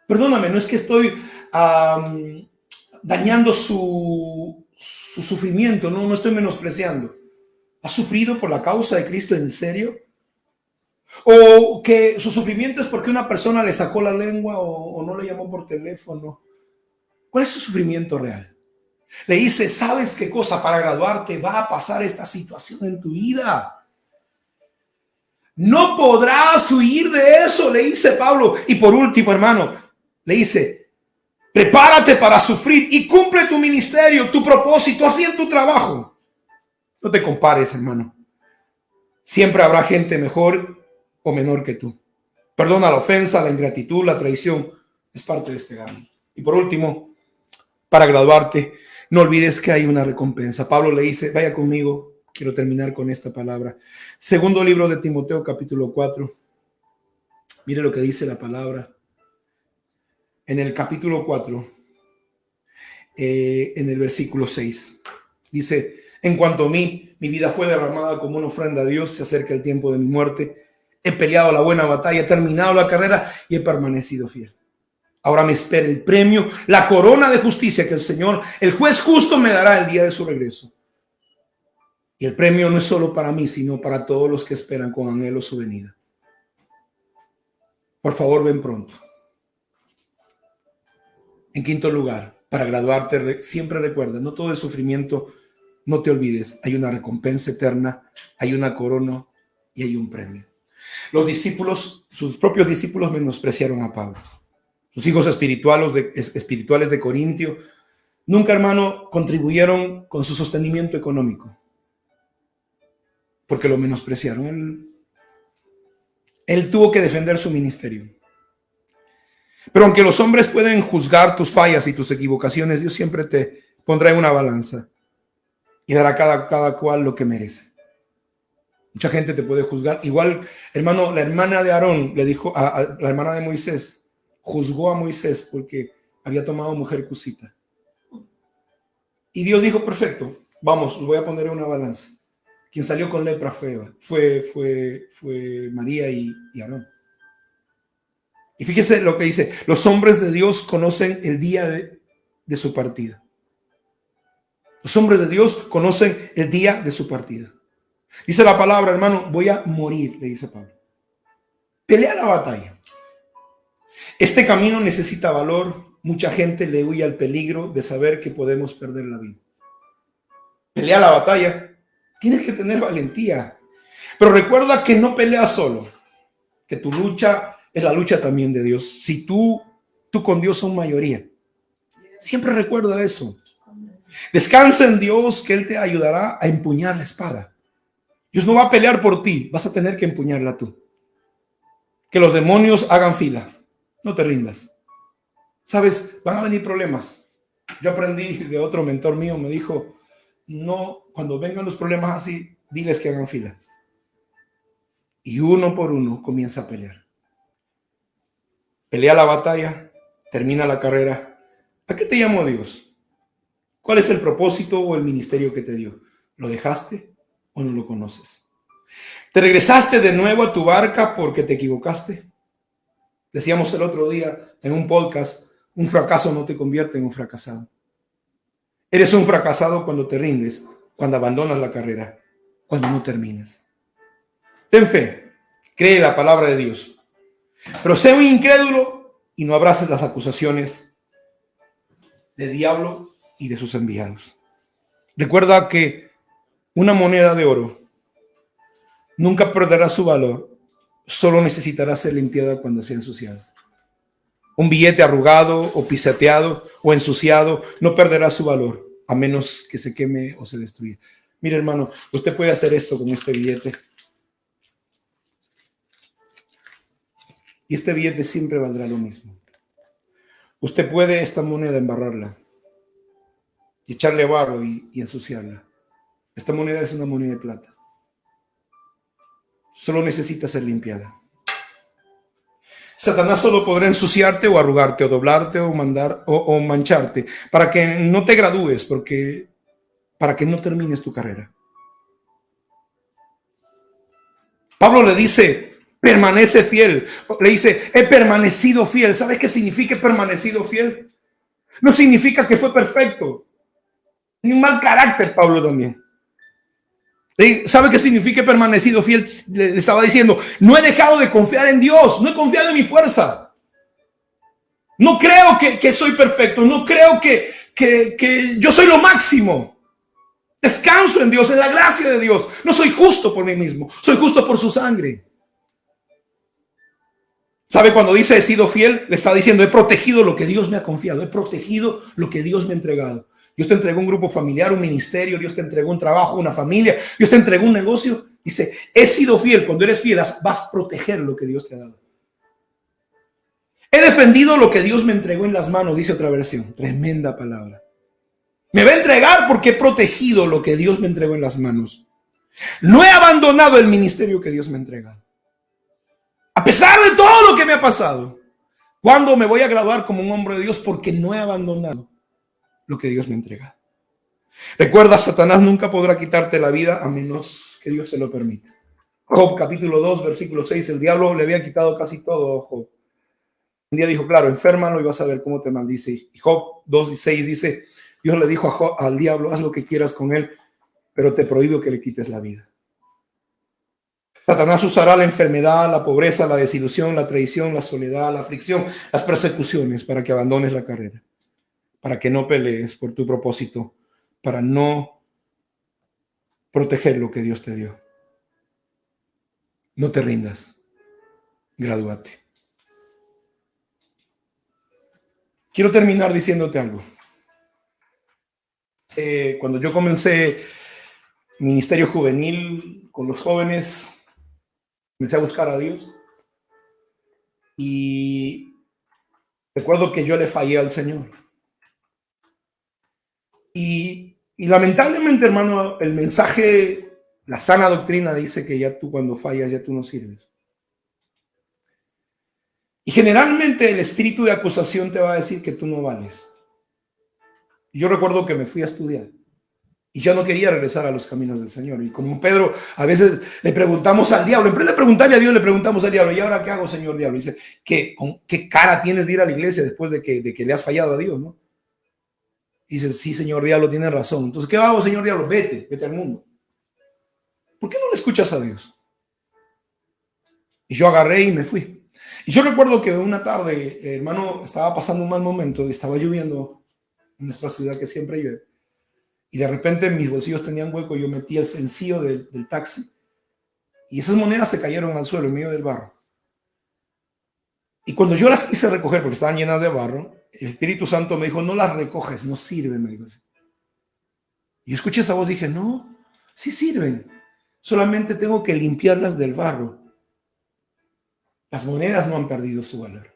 Perdóname, no es que estoy dañando su sufrimiento, no estoy menospreciando. ¿Ha sufrido por la causa de Cristo en serio? ¿O que su sufrimiento es porque una persona le sacó la lengua o no le llamó por teléfono? ¿Cuál es su sufrimiento real? Le dice, ¿sabes qué cosa? Para graduarte va a pasar esta situación en tu vida. No podrás huir de eso, le dice Pablo. Y por último, hermano, le dice, prepárate para sufrir y cumple tu ministerio, tu propósito, haz bien tu trabajo. No te compares, hermano. Siempre habrá gente mejor o menor que tú. Perdona la ofensa, la ingratitud, la traición. Es parte de este camino. Y por último, para graduarte, no olvides que hay una recompensa. Pablo le dice, vaya conmigo, quiero terminar con esta palabra. Segundo libro de Timoteo, capítulo 4. Mire lo que dice la palabra. En el capítulo 4, en el versículo 6, dice, en cuanto a mí, mi vida fue derramada como una ofrenda a Dios, se acerca el tiempo de mi muerte. He peleado la buena batalla, he terminado la carrera y he permanecido fiel. Ahora me espera el premio, la corona de justicia que el Señor, el juez justo, me dará el día de su regreso. Y el premio no es solo para mí, sino para todos los que esperan con anhelo su venida. Por favor, ven pronto. En quinto lugar, para graduarte, siempre recuerda, no todo el sufrimiento, no te olvides, hay una recompensa eterna, hay una corona y hay un premio. Los discípulos, sus propios discípulos, menospreciaron a Pablo. Sus hijos espirituales de Corintio nunca, hermano, contribuyeron con su sostenimiento económico, porque lo menospreciaron. Él tuvo que defender su ministerio. Pero aunque los hombres pueden juzgar tus fallas y tus equivocaciones, Dios siempre te pondrá en una balanza y dará a cada cual lo que merece. Mucha gente te puede juzgar. Igual, hermano, la hermana de Aarón le dijo a la hermana de Moisés, juzgó a Moisés porque había tomado mujer cusita. Y Dios dijo, perfecto, vamos, lo voy a poner en una balanza. Quien salió con lepra fue María y Aarón. Y fíjese lo que dice, los hombres de Dios conocen el día de su partida. Los hombres de Dios conocen el día de su partida. Dice la palabra, hermano, voy a morir, le dice Pablo. Pelea la batalla. Este camino necesita valor. Mucha gente le huye al peligro de saber que podemos perder la vida. Pelea la batalla. Tienes que tener valentía. Pero recuerda que no peleas solo. Que tu lucha es la lucha también de Dios. Si tú con Dios son mayoría. Siempre recuerda eso. Descansa en Dios, que Él te ayudará a empuñar la espada. Dios no va a pelear por ti, vas a tener que empuñarla tú. Que los demonios hagan fila. No te rindas. Sabes, van a venir problemas. Yo aprendí de otro mentor mío, me dijo, no, cuando vengan los problemas así, diles que hagan fila. Y uno por uno comienza a pelear. Pelea la batalla, termina la carrera. ¿A qué te llamó Dios? ¿Cuál es el propósito o el ministerio que te dio? ¿Lo dejaste o no lo conoces? ¿Te regresaste de nuevo a tu barca porque te equivocaste? Decíamos el otro día en un podcast, un fracaso no te convierte en un fracasado. Eres un fracasado cuando te rindes, cuando abandonas la carrera, cuando no terminas. Ten fe, cree la palabra de Dios. Pero sé un incrédulo y no abraces las acusaciones del diablo y de sus enviados. Recuerda que una moneda de oro nunca perderá su valor, solo necesitará ser limpiada cuando sea ensuciada. Un billete arrugado o pisoteado o ensuciado no perderá su valor, a menos que se queme o se destruya. Mire, hermano, usted puede hacer esto con este billete. Y este billete siempre valdrá lo mismo. Usted puede esta moneda embarrarla y echarle barro y ensuciarla. Esta moneda es una moneda de plata. Solo necesita ser limpiada. Satanás solo podrá ensuciarte o arrugarte o doblarte o mancharte para que no te gradúes, para que no termines tu carrera. Pablo le dice, permanece fiel. Le dice, he permanecido fiel. ¿Sabes qué significa permanecido fiel? No significa que fue perfecto. Ni un mal carácter, Pablo también. ¿Sabe qué significa permanecido fiel? Le estaba diciendo, no he dejado de confiar en Dios, no he confiado en mi fuerza. No creo que soy perfecto, no creo que yo soy lo máximo. Descanso en Dios, en la gracia de Dios. No soy justo por mí mismo, soy justo por su sangre. ¿Sabe cuando dice he sido fiel? Le está diciendo, he protegido lo que Dios me ha confiado, he protegido lo que Dios me ha entregado. Dios te entregó un grupo familiar, un ministerio, Dios te entregó un trabajo, una familia, Dios te entregó un negocio. Dice, he sido fiel. Cuando eres fiel, vas a proteger lo que Dios te ha dado. He defendido lo que Dios me entregó en las manos, dice otra versión. Tremenda palabra. Me va a entregar porque he protegido lo que Dios me entregó en las manos. No he abandonado el ministerio que Dios me ha entregado. A pesar de todo lo que me ha pasado. ¿Cuándo me voy a graduar como un hombre de Dios? Porque no he abandonado lo que Dios me entrega. Recuerda, Satanás nunca podrá quitarte la vida a menos que Dios se lo permita. Job capítulo 2, versículo 6, el diablo le había quitado casi todo a Job. Un día dijo, claro, enférmalo y vas a ver cómo te maldice. Y Job 2:6 dice, Dios le dijo a Job, al diablo, haz lo que quieras con él, pero te prohíbo que le quites la vida. Satanás usará la enfermedad, la pobreza, la desilusión, la traición, la soledad, la aflicción, las persecuciones para que abandones la carrera, para que no pelees por tu propósito, para no proteger lo que Dios te dio. No te rindas, gradúate. Quiero terminar diciéndote algo. Cuando yo comencé ministerio juvenil con los jóvenes, comencé a buscar a Dios y recuerdo que yo le fallé al Señor. Y lamentablemente, hermano, el mensaje, la sana doctrina dice que ya tú cuando fallas, ya tú no sirves. Y generalmente el espíritu de acusación te va a decir que tú no vales. Y yo recuerdo que me fui a estudiar y ya no quería regresar a los caminos del Señor. Y como Pedro, a veces le preguntamos al diablo, en vez de preguntarle a Dios, le preguntamos al diablo, ¿y ahora qué hago, Señor diablo? Y dice, ¿con qué cara tienes de ir a la iglesia después de que le has fallado a Dios, no? Y dice, sí, Señor diablo, tienes razón. Entonces, ¿qué hago, Señor diablo? Vete al mundo. ¿Por qué no le escuchas a Dios? Y yo agarré y me fui. Y yo recuerdo que una tarde, hermano, estaba pasando un mal momento y estaba lloviendo en nuestra ciudad, que siempre llueve. Y de repente mis bolsillos tenían hueco y yo metí el sencillo del taxi. Y esas monedas se cayeron al suelo en medio del barro. Y cuando yo las quise recoger, porque estaban llenas de barro, el Espíritu Santo me dijo, no las recoges, no sirven, me dijo así. Y yo escuché esa voz y dije, no, sí sirven. Solamente tengo que limpiarlas del barro. Las monedas no han perdido su valor.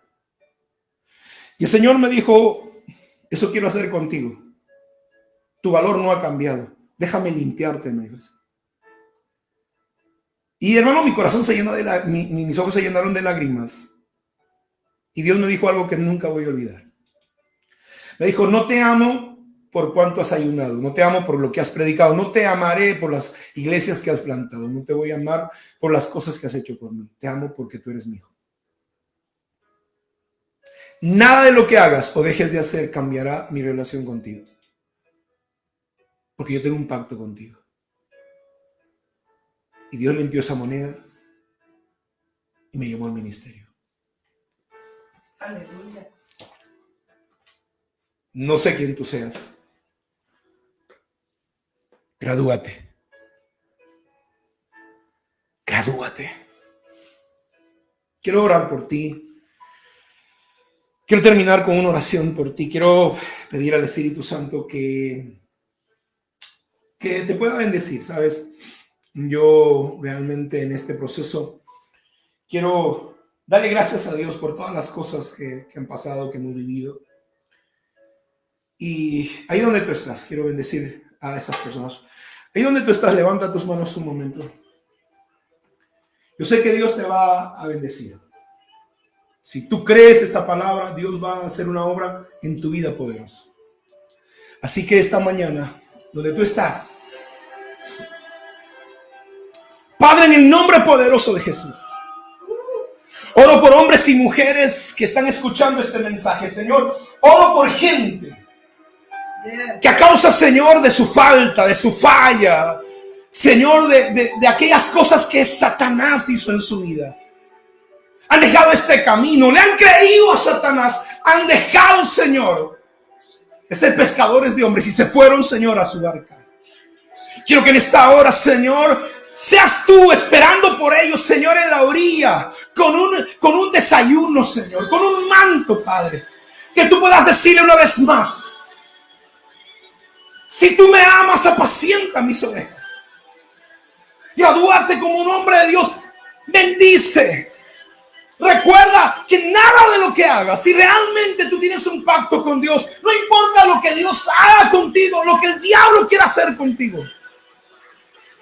Y el Señor me dijo, eso quiero hacer contigo. Tu valor no ha cambiado. Déjame limpiarte, me dijo. Y hermano, mi corazón se llenó mis ojos se llenaron de lágrimas. Y Dios me dijo algo que nunca voy a olvidar. Me dijo, no te amo por cuánto has ayunado, no te amo por lo que has predicado, no te amaré por las iglesias que has plantado, no te voy a amar por las cosas que has hecho por mí. Te amo porque tú eres mi hijo. Nada de lo que hagas o dejes de hacer cambiará mi relación contigo. Porque yo tengo un pacto contigo. Y Dios limpió esa moneda y me llamó al ministerio. Aleluya. No sé quién tú seas. Gradúate. Gradúate. Quiero orar por ti. Quiero terminar con una oración por ti. Quiero pedir al Espíritu Santo que te pueda bendecir, ¿sabes? Yo realmente en este proceso quiero darle gracias a Dios por todas las cosas que han pasado, que hemos vivido. Y ahí donde tú estás, quiero bendecir a esas personas. Ahí donde tú estás, levanta tus manos un momento. Yo sé que Dios te va a bendecir. Si tú crees esta palabra, Dios va a hacer una obra en tu vida poderosa. Así que esta mañana, donde tú estás, Padre, en el nombre poderoso de Jesús, oro por hombres y mujeres que están escuchando este mensaje, Señor. Oro por gente que a causa, Señor, de su falta, de su falla, Señor, de aquellas cosas que Satanás hizo en su vida, han dejado este camino, le han creído a Satanás, han dejado, Señor, de ser pescadores de hombres y se fueron, Señor, a su barca. Quiero que en esta hora, Señor, seas tú esperando por ellos, Señor, en la orilla, con un desayuno, Señor, con un manto, Padre, que tú puedas decirle una vez más, si tú me amas, apacienta mis ovejas. Gradúate como un hombre de Dios, bendice. Recuerda que nada de lo que hagas, si realmente tú tienes un pacto con Dios, no importa lo que Dios haga contigo, lo que el diablo quiera hacer contigo,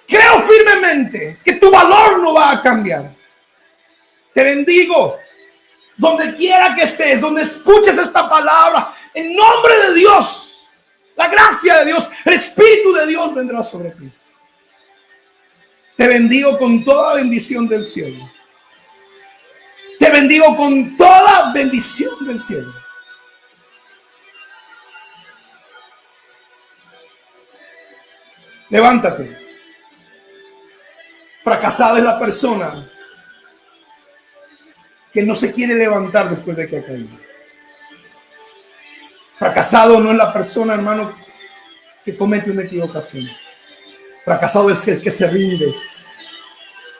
creo firmemente que tu valor no va a cambiar. Te bendigo, donde quiera que estés, donde escuches esta palabra, en nombre de Dios, la gracia de Dios, el Espíritu de Dios vendrá sobre ti. Te bendigo con toda bendición del cielo. Te bendigo bendigo con toda bendición del cielo. Levántate. Fracasada es la persona que no se quiere levantar después de que ha caído. Fracasado no es la persona, hermano, que comete una equivocación. Fracasado es el que se rinde,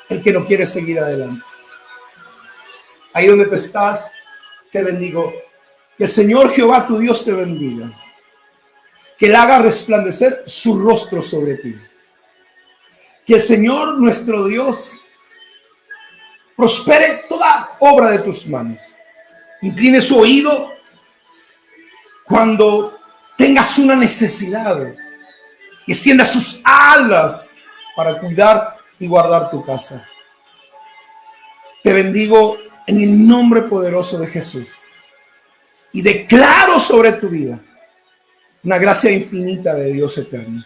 el que no quiere seguir adelante. Ahí donde tú estás, te bendigo. Que el Señor Jehová tu Dios te bendiga. Que Él haga resplandecer su rostro sobre ti. Que el Señor nuestro Dios prospere toda obra de tus manos. Incline su oído cuando tengas una necesidad. Y extienda sus alas para cuidar y guardar tu casa. Te bendigo en el nombre poderoso de Jesús. Y declaro sobre tu vida una gracia infinita de Dios eterno.